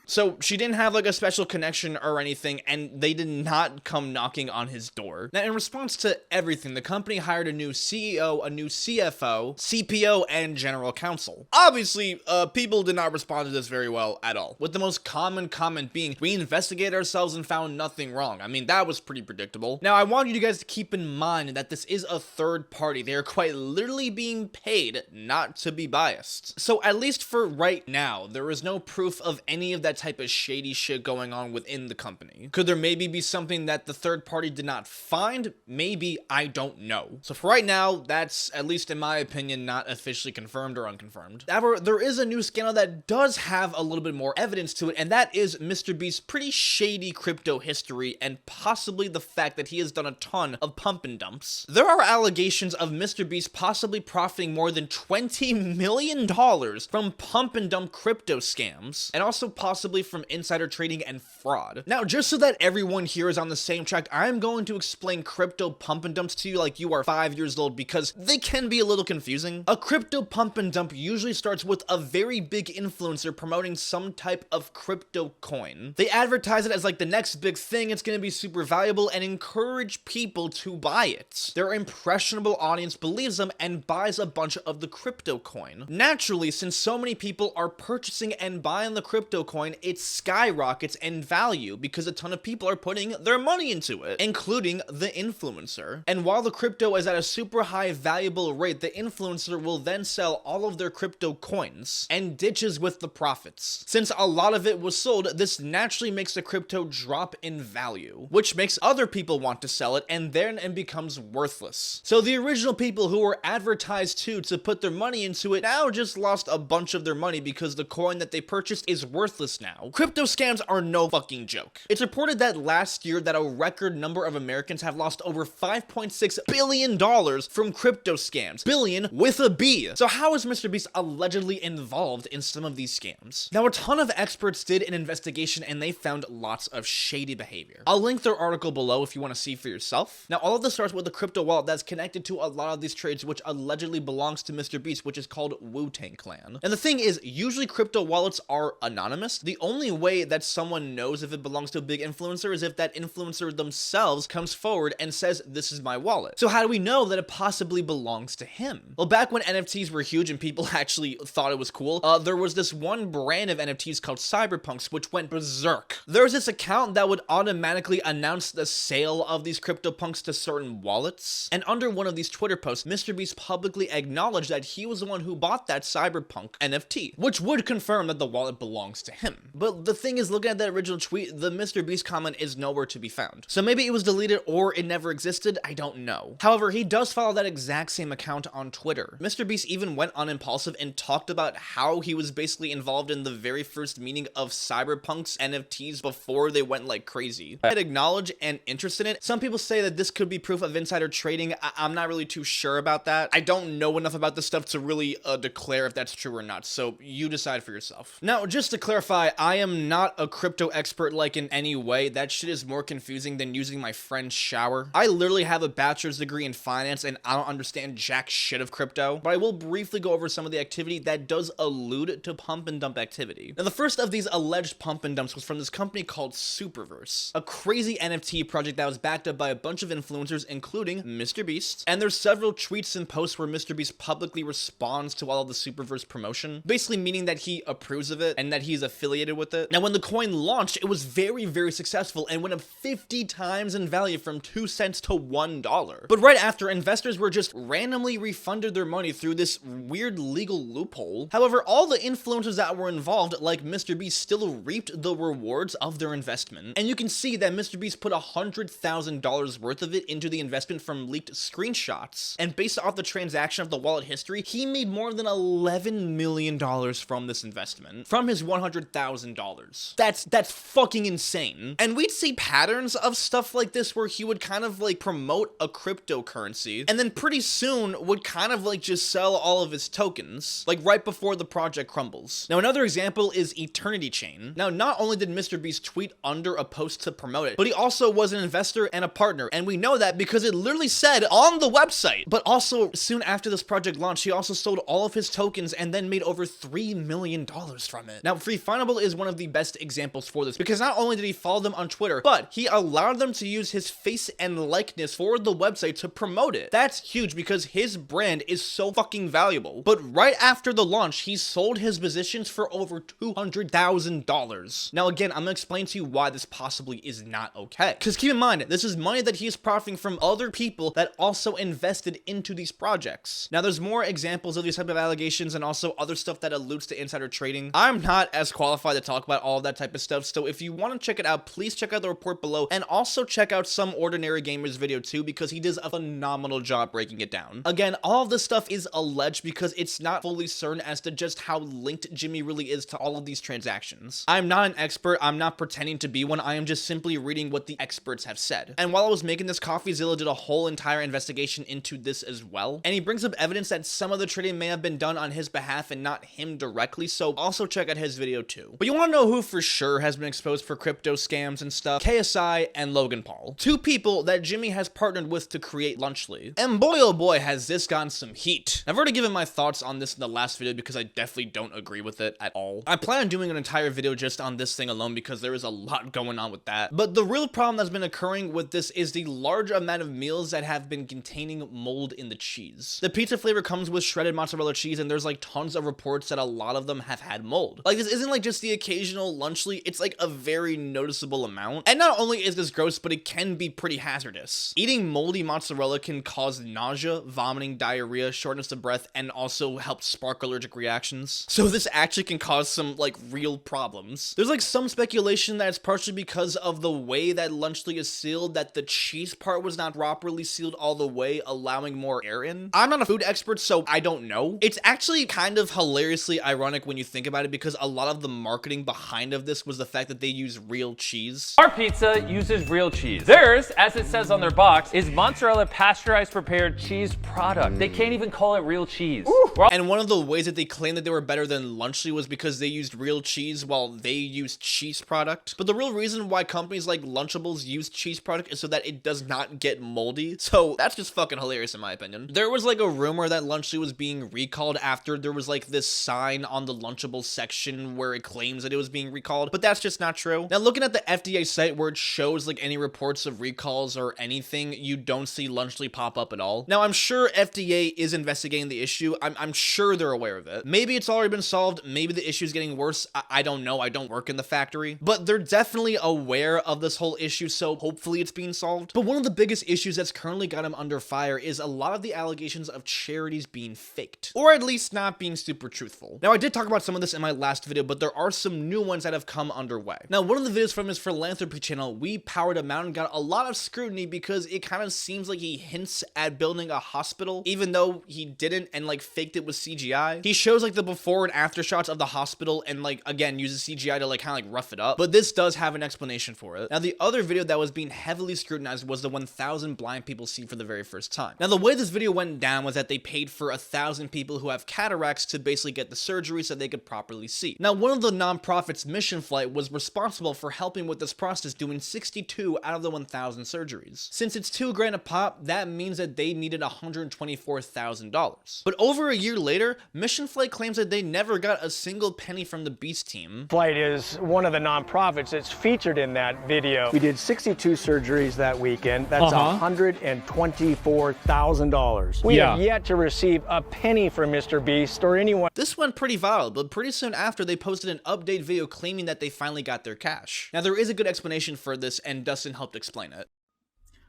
So she didn't have like a special connection or anything, and they did not come knocking on his door. Now, in response to everything, the company hired a new CEO, a new CFO, CPO, and general counsel. Obviously, people did not respond to this very well at all, with the most common comment being, we investigated ourselves and found nothing wrong. I mean, that was pretty predictable. Now, I want you guys to keep in mind that this is a third party. They are quite literally being paid not to be biased. So at least for right now, there is no proof of any of that type of shady shit going on within the company. Could there maybe be something that the third party did not find? Maybe, I don't know. So for right now, that's, at least in my opinion, not officially confirmed or unconfirmed. However, there is a new scandal that does have a little bit more evidence to it, and that is MrBeast's pretty shady crypto history and possibly the fact that he has done a ton of pump and dumps. There are allegations of MrBeast possibly profiting more than $20 million from pump and dump crypto scams, and also possibly from insider trading and fraud. Now, just so that everyone here is on the same track, I'm going to explain crypto pump and dumps to you like you are 5 years old, because they can be a little confusing. A crypto pump and dump usually starts with a very big influencer promoting some type of crypto coin. They advertise it as like the next big thing, it's going to be super valuable, and encourage people to buy it. Their impressionable audience believes them and buys a bunch of the crypto coin. Naturally, since so many people are purchasing and buying the crypto coin, it skyrockets in value because a ton of people are putting their money into it, including the influencer. And while the crypto is at a super high valuable rate, the influencer will then sell all of their crypto coins and ditches with the profits. Since a lot of it was sold, this naturally makes the crypto drop in value, which makes other people want to sell it, and then it becomes worthless. So the original people who were advertised to put their money into it now just lost a bunch of their money because the coin that they purchased is worthless now. Crypto scams are no fucking joke. It's reported that last year that a record number of Americans have lost over $5.6 billion from crypto scams. Billion with a B. So how is MrBeast allegedly involved in some of these scams? Now, a ton of experts did an investigation and they found lots of shady behavior. I'll link their article below if you want to see for yourself. Now, all of this starts with a crypto wallet that's connected to a lot of these trades, which allegedly belongs to MrBeast, which is called Wu-Tang Clan. And the thing is, usually crypto wallets are anonymous. The only way that someone knows if it belongs to a big influencer is if that influencer themselves comes forward and says, this is my wallet. So how do we know that it possibly belongs to him? Well, back when NFTs were huge and people actually thought it was cool, there was this one brand of NFTs called Cyberpunks, which went berserk. There's this account that would automatically announce the sale of these CryptoPunks to certain wallets. And under one of these Twitter posts, MrBeast publicly acknowledged that he was the one who bought that Cyberpunk NFT, which would confirm that the wallet belongs to him. But the thing is, looking at that original tweet, the MrBeast comment is nowhere to be found. So maybe it was deleted or it never existed, I don't know. However, he does follow that exact same account on Twitter. MrBeast even went on Impulsive and talked about how he was basically involved in the very first meeting of Cyberpunk's NFTs before they went like crazy. I'd acknowledge and interest in it. Some people say that this could be proof of insider trading. I'm not really too sure about that. I don't know enough about this stuff to really declare if that's true or not, so you decide for yourself. Now, just to clarify, I am not a crypto expert like in any way. That shit is more confusing than using my friend's shower. I literally have a bachelor's degree in finance and I don't understand jack shit of crypto, but I will briefly go over some of the activity that does allude to pump and dump activity. Now, the first of these alleged pump and dumps was from this company called Superverse, a crazy NFT project that was backed up by a bunch of influencers, including MrBeast, and there's several tweets and posts where MrBeast publicly responds to all of the Superverse promotion, basically meaning that he approves of it and that he's affiliated with it. Now, when the coin launched, it was very, very successful and went up 50 times in value from 2 cents to $1. But right after, investors were just randomly refunded their money through this weird legal loophole. However, all the influencers that were involved, like MrBeast, still reaped the rewards of their investment. And you can see that MrBeast put $100,000 worth of it into the investment from leaked screenshots. And based off the transaction of the wallet history, he made more than $11 million from this investment, from his $100,000 $200,000. That's fucking insane. And we'd see patterns of stuff like this where he would kind of like promote a cryptocurrency and then pretty soon would kind of like just sell all of his tokens, like right before the project crumbles. Now, another example is Eternity Chain. Now, not only did MrBeast tweet under a post to promote it, but he also was an investor and a partner. And we know that because it literally said on the website. But also, soon after this project launched, he also sold all of his tokens and then made over $3 million from it. Now, Feastables is one of the best examples for this because not only did he follow them on Twitter, but he allowed them to use his face and likeness for the website to promote it. That's huge because his brand is so fucking valuable. But right after the launch, he sold his positions for over $200,000. Now, again, I'm gonna explain to you why this possibly is not okay. Because keep in mind, this is money that he is profiting from other people that also invested into these projects. Now, there's more examples of these type of allegations and also other stuff that alludes to insider trading. I'm not as qualified to talk about all that type of stuff, so if you want to check it out, please check out the report below and also check out Some Ordinary Gamer's video too, because he does a phenomenal job breaking it down. Again, all of this stuff is alleged because it's not fully certain as to just how linked Jimmy really is to all of these transactions. I'm not an expert, I'm not pretending to be one, I am just simply reading what the experts have said. And while I was making this, CoffeeZilla did a whole entire investigation into this as well, and he brings up evidence that some of the trading may have been done on his behalf and not him directly, so also check out his video too. But you want to know who for sure has been exposed for crypto scams and stuff? KSI and Logan Paul. Two people that Jimmy has partnered with to create Lunchly. And boy oh boy has this gotten some heat. I've already given my thoughts on this in the last video because I definitely don't agree with it at all. I plan on doing an entire video just on this thing alone because there is a lot going on with that. But the real problem that's been occurring with this is the large amount of meals that have been containing mold in the cheese. The pizza flavor comes with shredded mozzarella cheese and there's like tons of reports that a lot of them have had mold. Like this isn't like just the occasional Lunchly, it's like a very noticeable amount. And not only is this gross, but it can be pretty hazardous. Eating moldy mozzarella can cause nausea, vomiting, diarrhea, shortness of breath, and also help spark allergic reactions. So this actually can cause some like real problems. There's like some speculation that it's partially because of the way that Lunchly is sealed, that the cheese part was not properly sealed all the way, allowing more air in. I'm not a food expert, so I don't know. It's actually kind of hilariously ironic when you think about it because a lot of the marketing behind of this was the fact that they use real cheese. Our pizza uses real cheese. Theirs, as it says on their box, is mozzarella pasteurized prepared cheese product. They can't even call it real cheese. And one of the ways that they claimed that they were better than Lunchly was because they used real cheese while they used cheese product. But the real reason why companies like Lunchables use cheese product is so that it does not get moldy. So that's just fucking hilarious in my opinion. There was like a rumor that Lunchly was being recalled after there was like this sign on the Lunchables section where it claims that it was being recalled, but that's just not true. Now looking at the FDA site where it shows like any reports of recalls or anything, you don't see Lunchly pop up at all. Now I'm sure FDA is investigating the issue. I'm sure they're aware of it. Maybe it's already been solved. Maybe the issue is getting worse. I don't know. I don't work in the factory, but they're definitely aware of this whole issue. So hopefully it's being solved. But one of the biggest issues that's currently got him under fire is a lot of the allegations of charities being faked, or at least not being super truthful. Now I did talk about some of this in my last video, but there are some new ones that have come underway. Now one of the videos from his philanthropy channel, We Powered a Mountain, got a lot of scrutiny because it kind of seems like he hints at building a hospital, even though he didn't and like faked it with CGI. He shows like the before and after shots of the hospital and like again uses CGI to like kind of like rough it up, but this does have an explanation for it. Now the other video that was being heavily scrutinized was the 1,000 blind people see for the very first time. Now the way this video went down was that they paid for 1,000 people who have cataracts to basically get the surgery so they could properly see. Now one of the nonprofits, Mission Flight, was responsible for helping with this process, doing 62 out of the 1,000 surgeries. Since it's $2,000 a pop, that means that they needed $124,000. But over a year later, Mission Flight claims that they never got a single penny from the Beast team. Flight is one of the nonprofits that's featured in that video. We did 62 surgeries that weekend. That's $124,000. We have yet to receive a penny from MrBeast or anyone. This went pretty viral, but pretty soon after they posted an update video claiming that they finally got their cash. Now there is a good explanation for this and Dustin helped explain it.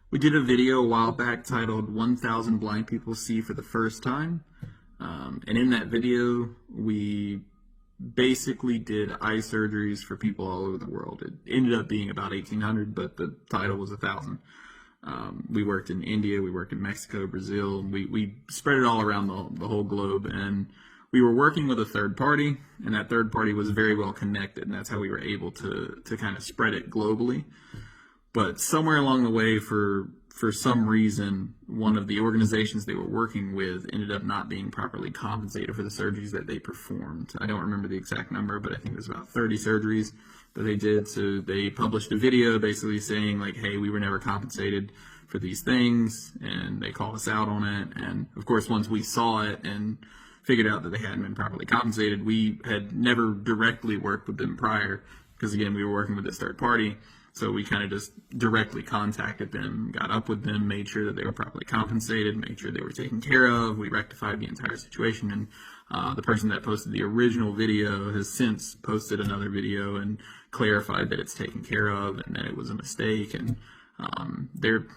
We did a video a while back titled 1,000 Blind People See for the First Time. And in that video, we basically did eye surgeries for people all over the world. It ended up being about 1,800, but the title was 1,000. We worked in India, we worked in Mexico, Brazil, we spread it all around the whole globe. And we were working with a third party, and that third party was very well connected, and that's how we were able to kind of spread it globally. But somewhere along the way, for some reason, one of the organizations they were working with ended up not being properly compensated for the surgeries that they performed. I don't remember the exact number, but I think it was about 30 surgeries that they did. So they published a video basically saying like, hey, we were never compensated for these things, and they called us out on it. And of course, once we saw it and figured out that they hadn't been properly compensated, we had never directly worked with them prior, because again, we were working with this third party. So we kind of just directly contacted them, got up with them, made sure that they were properly compensated, made sure they were taken care of. We rectified the entire situation, and the person that posted the original video has since posted another video and clarified that it's taken care of and that it was a mistake, and they're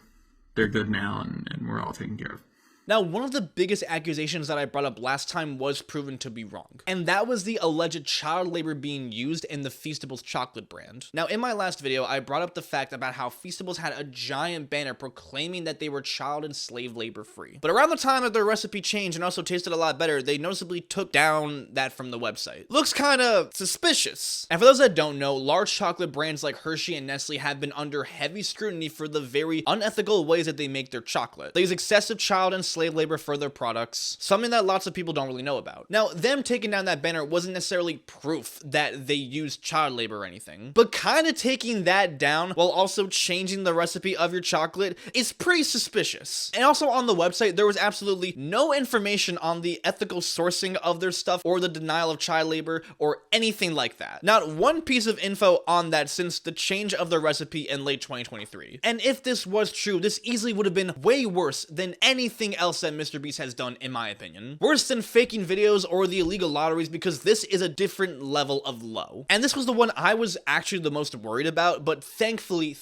good now, and we're all taken care of. Now, one of the biggest accusations that I brought up last time was proven to be wrong, and that was the alleged child labor being used in the Feastables chocolate brand. Now, in my last video, I brought up the fact about how Feastables had a giant banner proclaiming that they were child and slave labor free. But around the time that their recipe changed and also tasted a lot better, they noticeably took down that from the website. Looks kinda suspicious. And for those that don't know, large chocolate brands like Hershey and Nestle have been under heavy scrutiny for the very unethical ways that they make their chocolate. They use excessive child and slave labor for their products, something that lots of people don't really know about. Now, them taking down that banner wasn't necessarily proof that they used child labor or anything, but kind of taking that down while also changing the recipe of your chocolate is pretty suspicious. And also on the website, there was absolutely no information on the ethical sourcing of their stuff or the denial of child labor or anything like that. Not one piece of info on that since the change of the recipe in late 2023. And if this was true, this easily would have been way worse than anything else that MrBeast has done, in my opinion. Worse than faking videos or the illegal lotteries, because this is a different level of low. And this was the one I was actually the most worried about, but thankfully,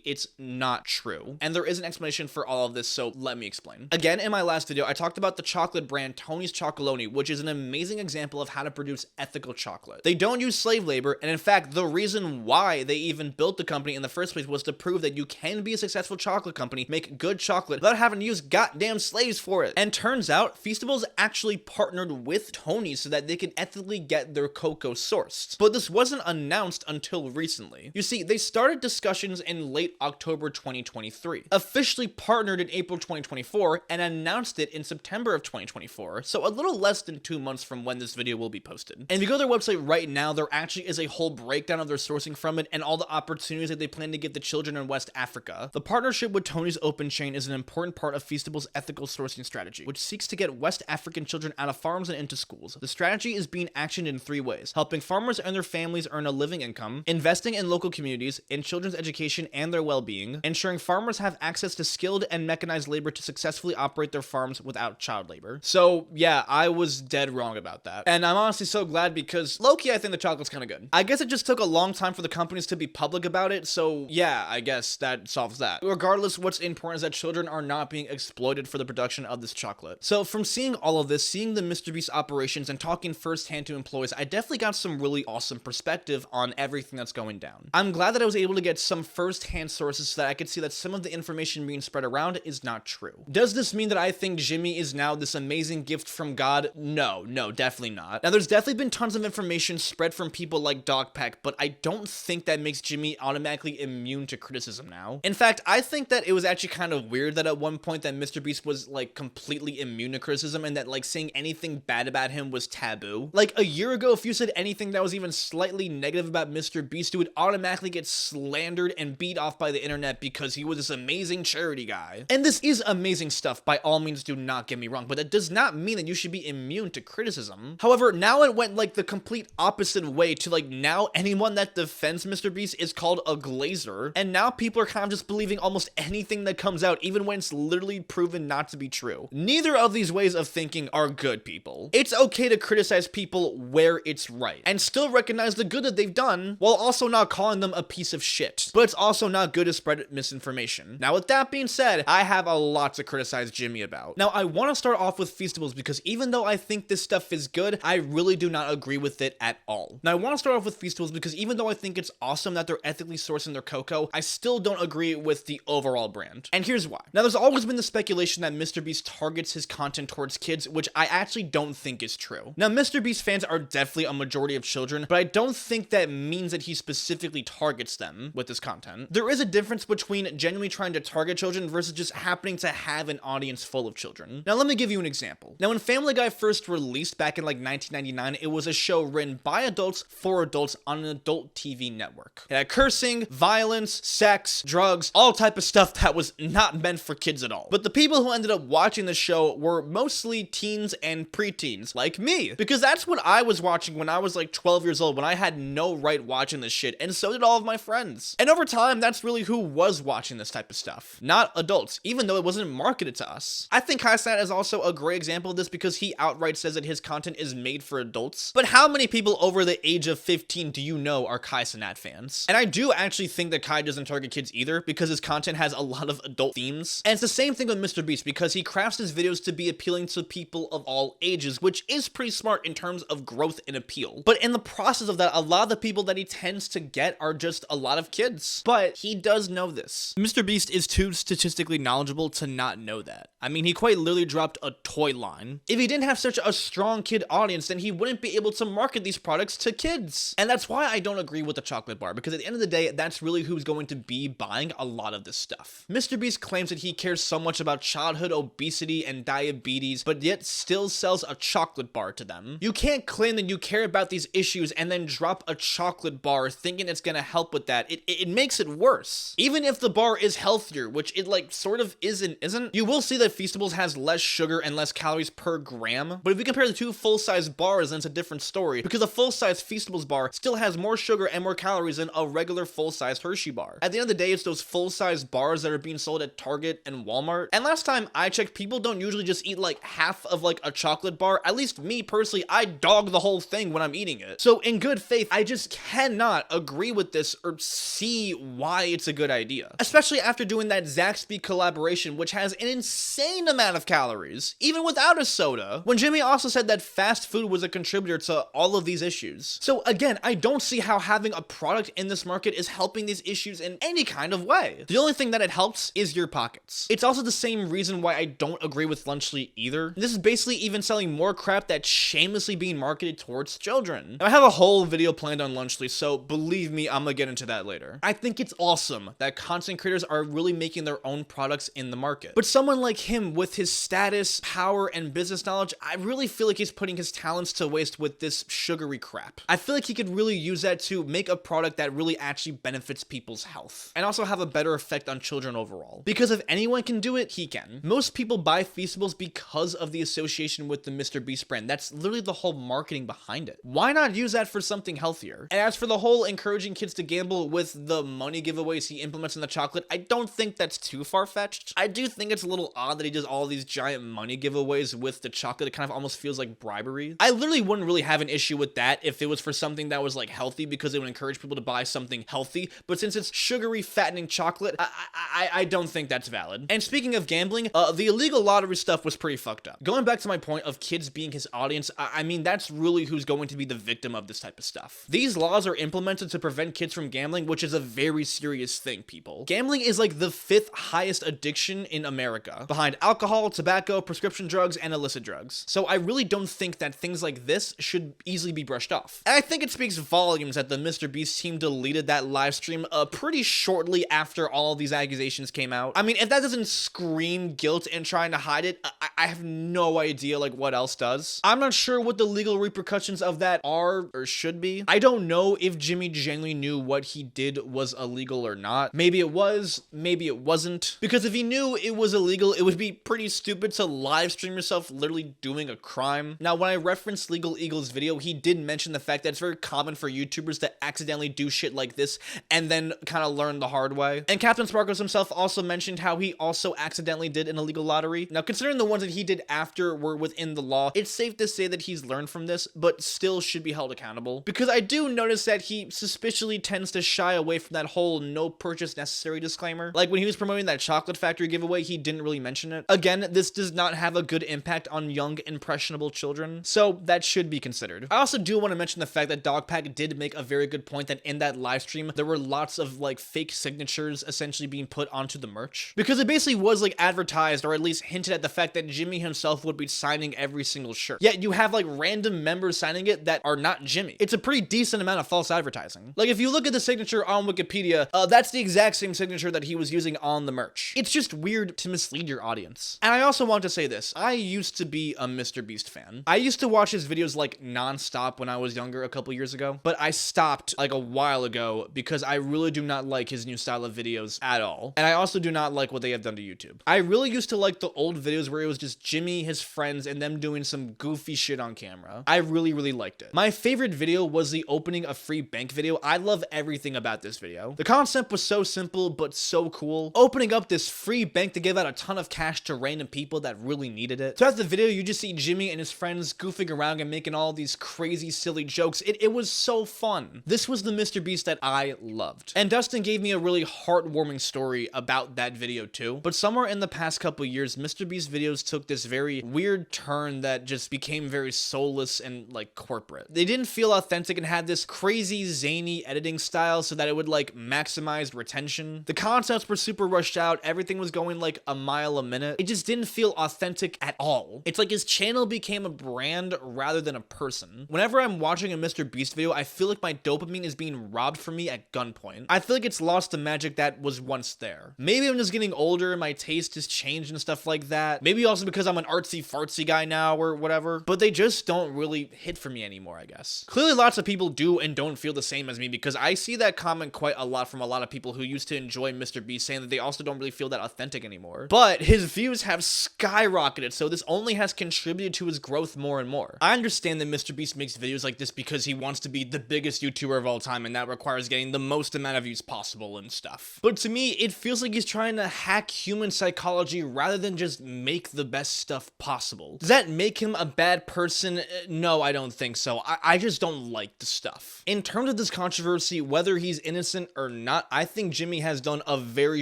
it's not true. And there is an explanation for all of this, so let me explain. Again, in my last video, I talked about the chocolate brand Tony's Chocolonely, which is an amazing example of how to produce ethical chocolate. They don't use slave labor, and in fact, the reason why they even built the company in the first place was to prove that you can be a successful chocolate company, make good chocolate, without having to use goddamn slaves for it. And turns out, Feastables actually partnered with Tony's so that they could ethically get their cocoa sourced. But this wasn't announced until recently. You see, they started discussions in late October 2023, officially partnered in April 2024, and announced it in September of 2024, so a little less than 2 months from when this video will be posted. And if you go to their website right now, there actually is a whole breakdown of their sourcing from it and all the opportunities that they plan to give the children in West Africa. The partnership with Tony's Open Chain is an important part of Feastables' ethical sourcing strategy, which seeks to get West African children out of farms and into schools. The strategy is being actioned in 3 ways: helping farmers and their families earn a living income, investing in local communities, in children's education and their well-being, ensuring farmers have access to skilled and mechanized labor to successfully operate their farms without child labor. So yeah, I was dead wrong about that. And I'm honestly so glad, because low-key I think the chocolate's kind of good. I guess it just took a long time for the companies to be public about it, so yeah, I guess that solves that. Regardless, what's important is that children are not being exploited for the production of this chocolate. So from seeing all of this, seeing the MrBeast operations and talking firsthand to employees, I definitely got some really awesome perspective on everything that's going down. I'm glad that I was able to get some firsthand sources so that I could see that some of the information being spread around is not true. Does this mean that I think Jimmy is now this amazing gift from God? No, definitely not. Now, there's definitely been tons of information spread from people like Dogpack, but I don't think that makes Jimmy automatically immune to criticism now. In fact, I think that it was actually kind of weird that at one point that MrBeast was like completely immune to criticism, and that like saying anything bad about him was taboo. Like a year ago, if you said anything that was even slightly negative about MrBeast, you would automatically get slandered and beat off by the internet because he was this amazing charity guy. And this is amazing stuff, by all means, do not get me wrong, but that does not mean that you should be immune to criticism. However, now it went like the complete opposite way to like now anyone that defends MrBeast is called a glazer, and now people are kind of just believing almost anything that comes out, even when it's literally proven not to be true. Neither of these ways of thinking are good, people. It's okay to criticize people where it's right, and still recognize the good that they've done, while also not calling them a piece of shit. But it's also not good to spread misinformation. Now, with that being said, I have a lot to criticize Jimmy about. Now, I want to start off with Feastables, because even though I think this stuff is good, I really do not agree with it at all. Now, I want to start off with Feastables because even though I think it's awesome that they're ethically sourcing their cocoa, I still don't agree with the overall brand. And here's why. Now, there's always been the speculation that MrBeast targets his content towards kids, which I actually don't think is true. Now, MrBeast fans are definitely a majority of children, but I don't think that means that he specifically targets them with his content. There is a difference between genuinely trying to target children versus just happening to have an audience full of children. Now, let me give you an example. Now, when Family Guy first released back in like 1999, it was a show written by adults for adults on an adult TV network. It had cursing, violence, sex, drugs, all type of stuff that was not meant for kids at all. But the people who ended up watching the show were mostly teens and preteens, like me, because that's what I was watching when I was like 12 years old, when I had no right watching this shit, and so did all of my friends. And over time, that's really who was watching this type of stuff, not adults, even though it wasn't marketed to us. I think Kaisnat is also a great example of this because he outright says that his content is made for adults. But how many people over the age of 15 do you know are Kaisnat fans? And I do actually think that Kai doesn't target kids either, because his content has a lot of adult themes. And it's the same thing with MrBeast, because he crafts his videos to be appealing to people of all ages, which is pretty smart in terms of growth and appeal. But in the process of that, a lot of the people that he tends to get are just a lot of kids. But he does know this. MrBeast is too statistically knowledgeable to not know that. I mean, he quite literally dropped a toy line. If he didn't have such a strong kid audience, then he wouldn't be able to market these products to kids. And that's why I don't agree with the chocolate bar, because at the end of the day, that's really who's going to be buying a lot of this stuff. MrBeast claims that he cares so much about childhood obesity and diabetes, but yet still sells a chocolate bar to them. You can't claim that you care about these issues and then drop a chocolate bar thinking it's gonna help with that. It makes it worse. Even if the bar is healthier, which it like sort of isn't, you will see that Feastables has less sugar and less calories per gram. But if you compare the two full-size bars, then it's a different story, because a full-size Feastables bar still has more sugar and more calories than a regular full-size Hershey bar. At the end of the day, it's those full-size bars that are being sold at Target and Walmart. And last time I checked, people don't usually just eat like half of like a chocolate bar. At least me personally, I dog the whole thing when I'm eating it. So in good faith, I just cannot agree with this or see why it's a good idea. Especially after doing that Zaxby collaboration, which has an insane amount of calories, even without a soda, when Jimmy also said that fast food was a contributor to all of these issues. So again, I don't see how having a product in this market is helping these issues in any kind of way. The only thing that it helps is your pockets. It's also the same reason why I don't agree with Lunchly either. This is basically even selling more crap that's shamelessly being marketed towards children. Now, I have a whole video planned on Lunchly, so believe me, I'm gonna get into that later. I think it's awesome that content creators are really making their own products in the market. But someone like him with his status, power, and business knowledge, I really feel like he's putting his talents to waste with this sugary crap. I feel like he could really use that to make a product that really actually benefits people's health and also have a better effect on children overall. Because if anyone can do it, he can. Most people buy Feastables because of the association with the MrBeast brand. That's literally the whole marketing behind it. Why not use that for something healthier? And as for the whole encouraging kids to gamble with the money giveaways he implements in the chocolate, I don't think that's too far-fetched. I do think it's a little odd that he does all these giant money giveaways with the chocolate. It kind of almost feels like bribery. I literally wouldn't really have an issue with that if it was for something that was like healthy, because it would encourage people to buy something healthy. But since it's sugary, fattening chocolate, I don't think that's valid. And speaking of gambling, the illegal lottery stuff was pretty fucked up. Going back to my point of kids being his audience, I mean, that's really who's going to be the victim of this type of stuff. These laws are implemented to prevent kids from gambling, which is a very serious thing, people. Gambling is like the 5th highest addiction in America, behind alcohol, tobacco, prescription drugs, and illicit drugs. So I really don't think that things like this should easily be brushed off. And I think it speaks volumes that the MrBeast team deleted that live stream pretty shortly after all of these accusations came out. I mean, if that doesn't scream guilt and trying to hide it, I have no idea like what else does. I'm not sure what the legal repercussions of that are or should be. I don't know if Jimmy genuinely knew what he did was illegal or not. Maybe it was, maybe it wasn't. Because if he knew it was illegal, it would be pretty stupid to live stream yourself literally doing a crime. Now, when I referenced Legal Eagle's video, he did mention the fact that it's very common for YouTubers to accidentally do shit like this and then kind of learn the hard way. And Captain Sparkles himself also mentioned how he also accidentally did an illegal lottery. Now, considering the ones that he did after were within the law, it's safe to say that he's learned from this, but still should be held accountable. Because I do notice that he suspiciously tends to shy away from that whole no purchase necessary disclaimer. Like when he was promoting that chocolate factory giveaway, he didn't really mention it. Again, this does not have a good impact on young, impressionable children, so that should be considered. I also do want to mention the fact that Dogpack did make a very good point that in that live stream, there were lots of like fake signatures essentially being put onto the merch. Because it basically was like advertising advertised or at least hinted at the fact that Jimmy himself would be signing every single shirt. Yet you have like random members signing it that are not Jimmy. It's a pretty decent amount of false advertising. Like if you look at the signature on Wikipedia, that's the exact same signature that he was using on the merch. It's just weird to mislead your audience. And I also want to say this. I used to be a MrBeast fan. I used to watch his videos like non-stop when I was younger a couple years ago, but I stopped like a while ago because I really do not like his new style of videos at all. And I also do not like what they have done to YouTube. I really used to like the old videos where it was just Jimmy, his friends, and them doing some goofy shit on camera. I really, really liked it. My favorite video was the opening a free bank video. I love everything about this video. The concept was so simple, but so cool. Opening up this free bank to give out a ton of cash to random people that really needed it. Throughout the video, you just see Jimmy and his friends goofing around and making all these crazy, silly jokes. It was so fun. This was the MrBeast that I loved. And Dustin gave me a really heartwarming story about that video too. But somewhere in the past couple years, MrBeast videos took this very weird turn that just became very soulless and like corporate. They didn't feel authentic and had this crazy zany editing style so that it would like maximize retention. The concepts were super rushed out. Everything was going like a mile a minute. It just didn't feel authentic at all. It's like his channel became a brand rather than a person. Whenever I'm watching a MrBeast video, I feel like my dopamine is being robbed from me at gunpoint. I feel like it's lost the magic that was once there. Maybe I'm just getting older and my taste has changed and stuff like that. Maybe also because I'm an artsy fartsy guy now or whatever, but they just don't really hit for me anymore, I guess. Clearly lots of people do and don't feel the same as me because I see that comment quite a lot from a lot of people who used to enjoy MrBeast saying that they also don't really feel that authentic anymore. But his views have skyrocketed, so this only has contributed to his growth more and more. I understand that MrBeast makes videos like this because he wants to be the biggest YouTuber of all time and that requires getting the most amount of views possible and stuff. But to me, it feels like he's trying to hack human psychology rather than just make the best stuff possible. Does that make him a bad person? No, I don't think so. I just don't like the stuff. In terms of this controversy, whether he's innocent or not, I think Jimmy has done a very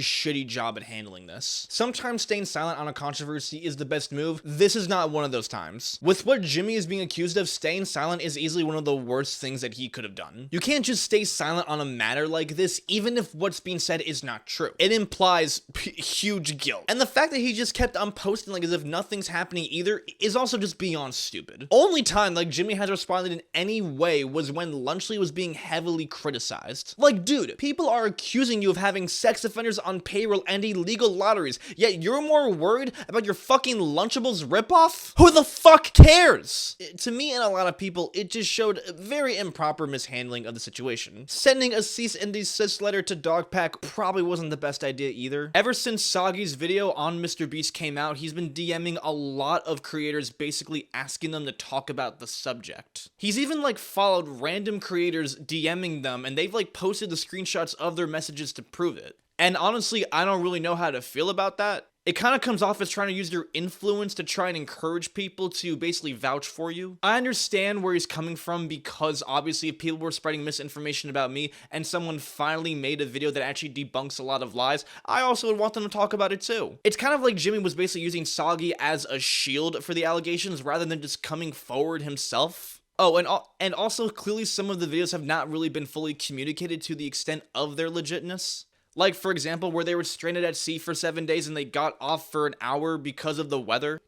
shitty job at handling this. Sometimes staying silent on a controversy is the best move. This is not one of those times. With what Jimmy is being accused of, staying silent is easily one of the worst things that he could have done. You can't just stay silent on a matter like this, even if what's being said is not true. It implies huge guilt. And the fact that he just kept on posting like as if nothing's happening either is also just beyond stupid. Only time like Jimmy has responded in any way was when Lunchley was being heavily criticized. Like, dude, people are accusing you of having sex offenders on payroll and illegal lotteries, yet you're more worried about your fucking Lunchables ripoff? Who the fuck cares? To me and a lot of people, it just showed very improper mishandling of the situation. Sending a cease and desist letter to Dogpack probably wasn't the best idea either. Ever since Soggy's video on MrBeast came out, he's been DMing a lot of creators basically asking them to talk about the subject. He's even like followed random creators DMing them and they've like posted the screenshots of their messages to prove it. And honestly, I don't really know how to feel about that. It kind of comes off as trying to use their influence to try and encourage people to basically vouch for you. I understand where he's coming from because obviously if people were spreading misinformation about me and someone finally made a video that actually debunks a lot of lies, I also would want them to talk about it too. It's kind of like Jimmy was basically using Soggy as a shield for the allegations rather than just coming forward himself. Oh, and also clearly some of the videos have not really been fully communicated to the extent of their legitness. Like, for example, where they were stranded at sea for 7 days and they got off for an hour because of the weather.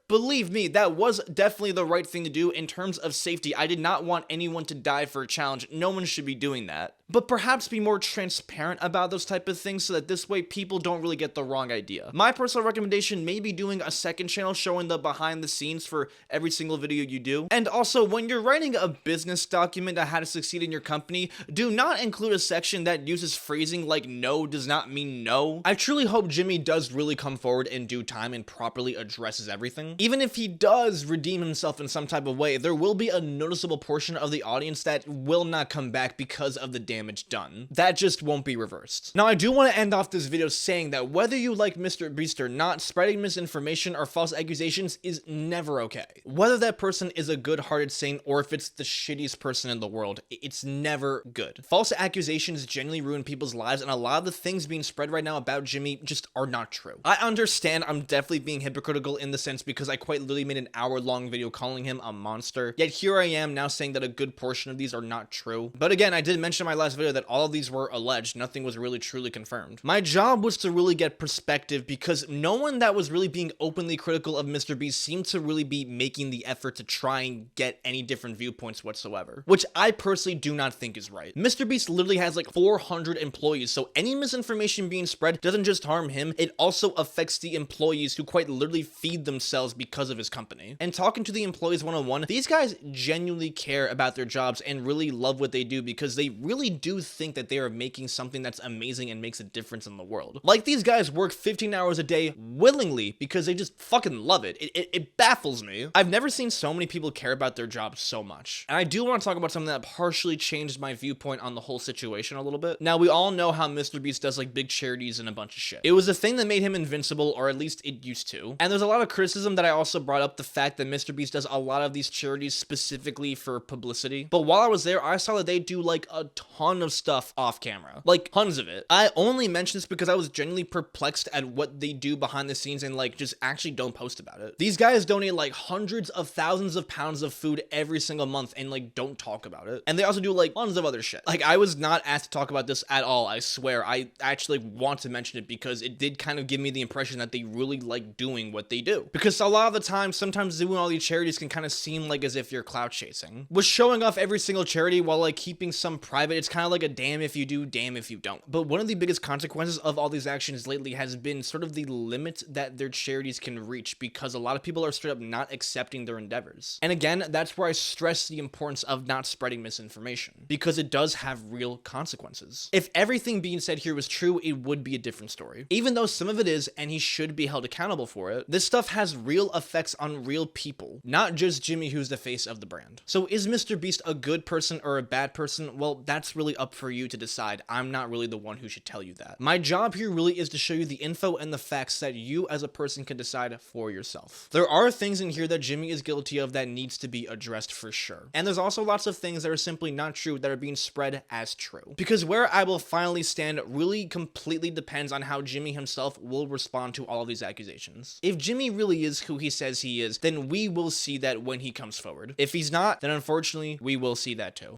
Believe me, that was definitely the right thing to do in terms of safety. I did not want anyone to die for a challenge. No one should be doing that. But perhaps be more transparent about those type of things so that this way people don't really get the wrong idea. My personal recommendation may be doing a second channel showing the behind the scenes for every single video you do. And also, when you're writing a business document on how to succeed in your company, do not include a section that uses phrasing like no does not mean no. I truly hope Jimmy does really come forward in due time and properly addresses everything. Even if he does redeem himself in some type of way, there will be a noticeable portion of the audience that will not come back because of the damage done. That just won't be reversed. Now, I do want to end off this video saying that whether you like MrBeast or not, spreading misinformation or false accusations is never okay. Whether that person is a good-hearted saint or if it's the shittiest person in the world, it's never good. False accusations genuinely ruin people's lives, and a lot of the things being spread right now about Jimmy just are not true. I understand I'm definitely being hypocritical in the sense because because I quite literally made an hour-long video calling him a monster. Yet here I am now saying that a good portion of these are not true. But again, I did mention in my last video that all of these were alleged. Nothing was really truly confirmed. My job was to really get perspective because no one that was really being openly critical of MrBeast seemed to really be making the effort to try and get any different viewpoints whatsoever, which I personally do not think is right. MrBeast literally has like 400 employees, so any misinformation being spread doesn't just harm him, it also affects the employees who quite literally feed themselves because of his company. And talking to the employees one-on-one, these guys genuinely care about their jobs and really love what they do because they really do think that they are making something that's amazing and makes a difference in the world. Like, these guys work 15 hours a day willingly because they just fucking love it. It baffles me. I've never seen so many people care about their jobs so much. And I do want to talk about something that partially changed my viewpoint on the whole situation a little bit. Now, we all know how MrBeast does like big charities and a bunch of shit. It was a thing that made him invincible, or at least it used to. And there's a lot of criticism that I also brought up the fact that MrBeast does a lot of these charities specifically for publicity. But while I was there, I saw that they do like a ton of stuff off camera. Like, tons of it. I only mention this because I was genuinely perplexed at what they do behind the scenes and like just actually don't post about it. These guys donate like hundreds of thousands of pounds of food every single month and like don't talk about it. And they also do like tons of other shit. Like, I was not asked to talk about this at all, I swear. I actually want to mention it because it did kind of give me the impression that they really like doing what they do. Because a lot of the time, sometimes doing all these charities can kind of seem like as if you're clout chasing. With showing off every single charity while like keeping some private, it's kind of like a damn if you do, damn if you don't. But one of the biggest consequences of all these actions lately has been sort of the limit that their charities can reach because a lot of people are straight up not accepting their endeavors. And again, that's where I stress the importance of not spreading misinformation because it does have real consequences. If everything being said here was true, it would be a different story. Even though some of it is, and he should be held accountable for it, this stuff has real effects on real people, not just Jimmy, who's the face of the brand. So is MrBeast a good person or a bad person? Well, that's really up for you to decide. I'm not really the one who should tell you that. My job here really is to show you the info and the facts that you as a person can decide for yourself. There are things in here that Jimmy is guilty of that needs to be addressed for sure. And there's also lots of things that are simply not true that are being spread as true. Because where I will finally stand really completely depends on how Jimmy himself will respond to all of these accusations. If Jimmy really is who he says he is, then we will see that when he comes forward. If he's not, then unfortunately, we will see that too.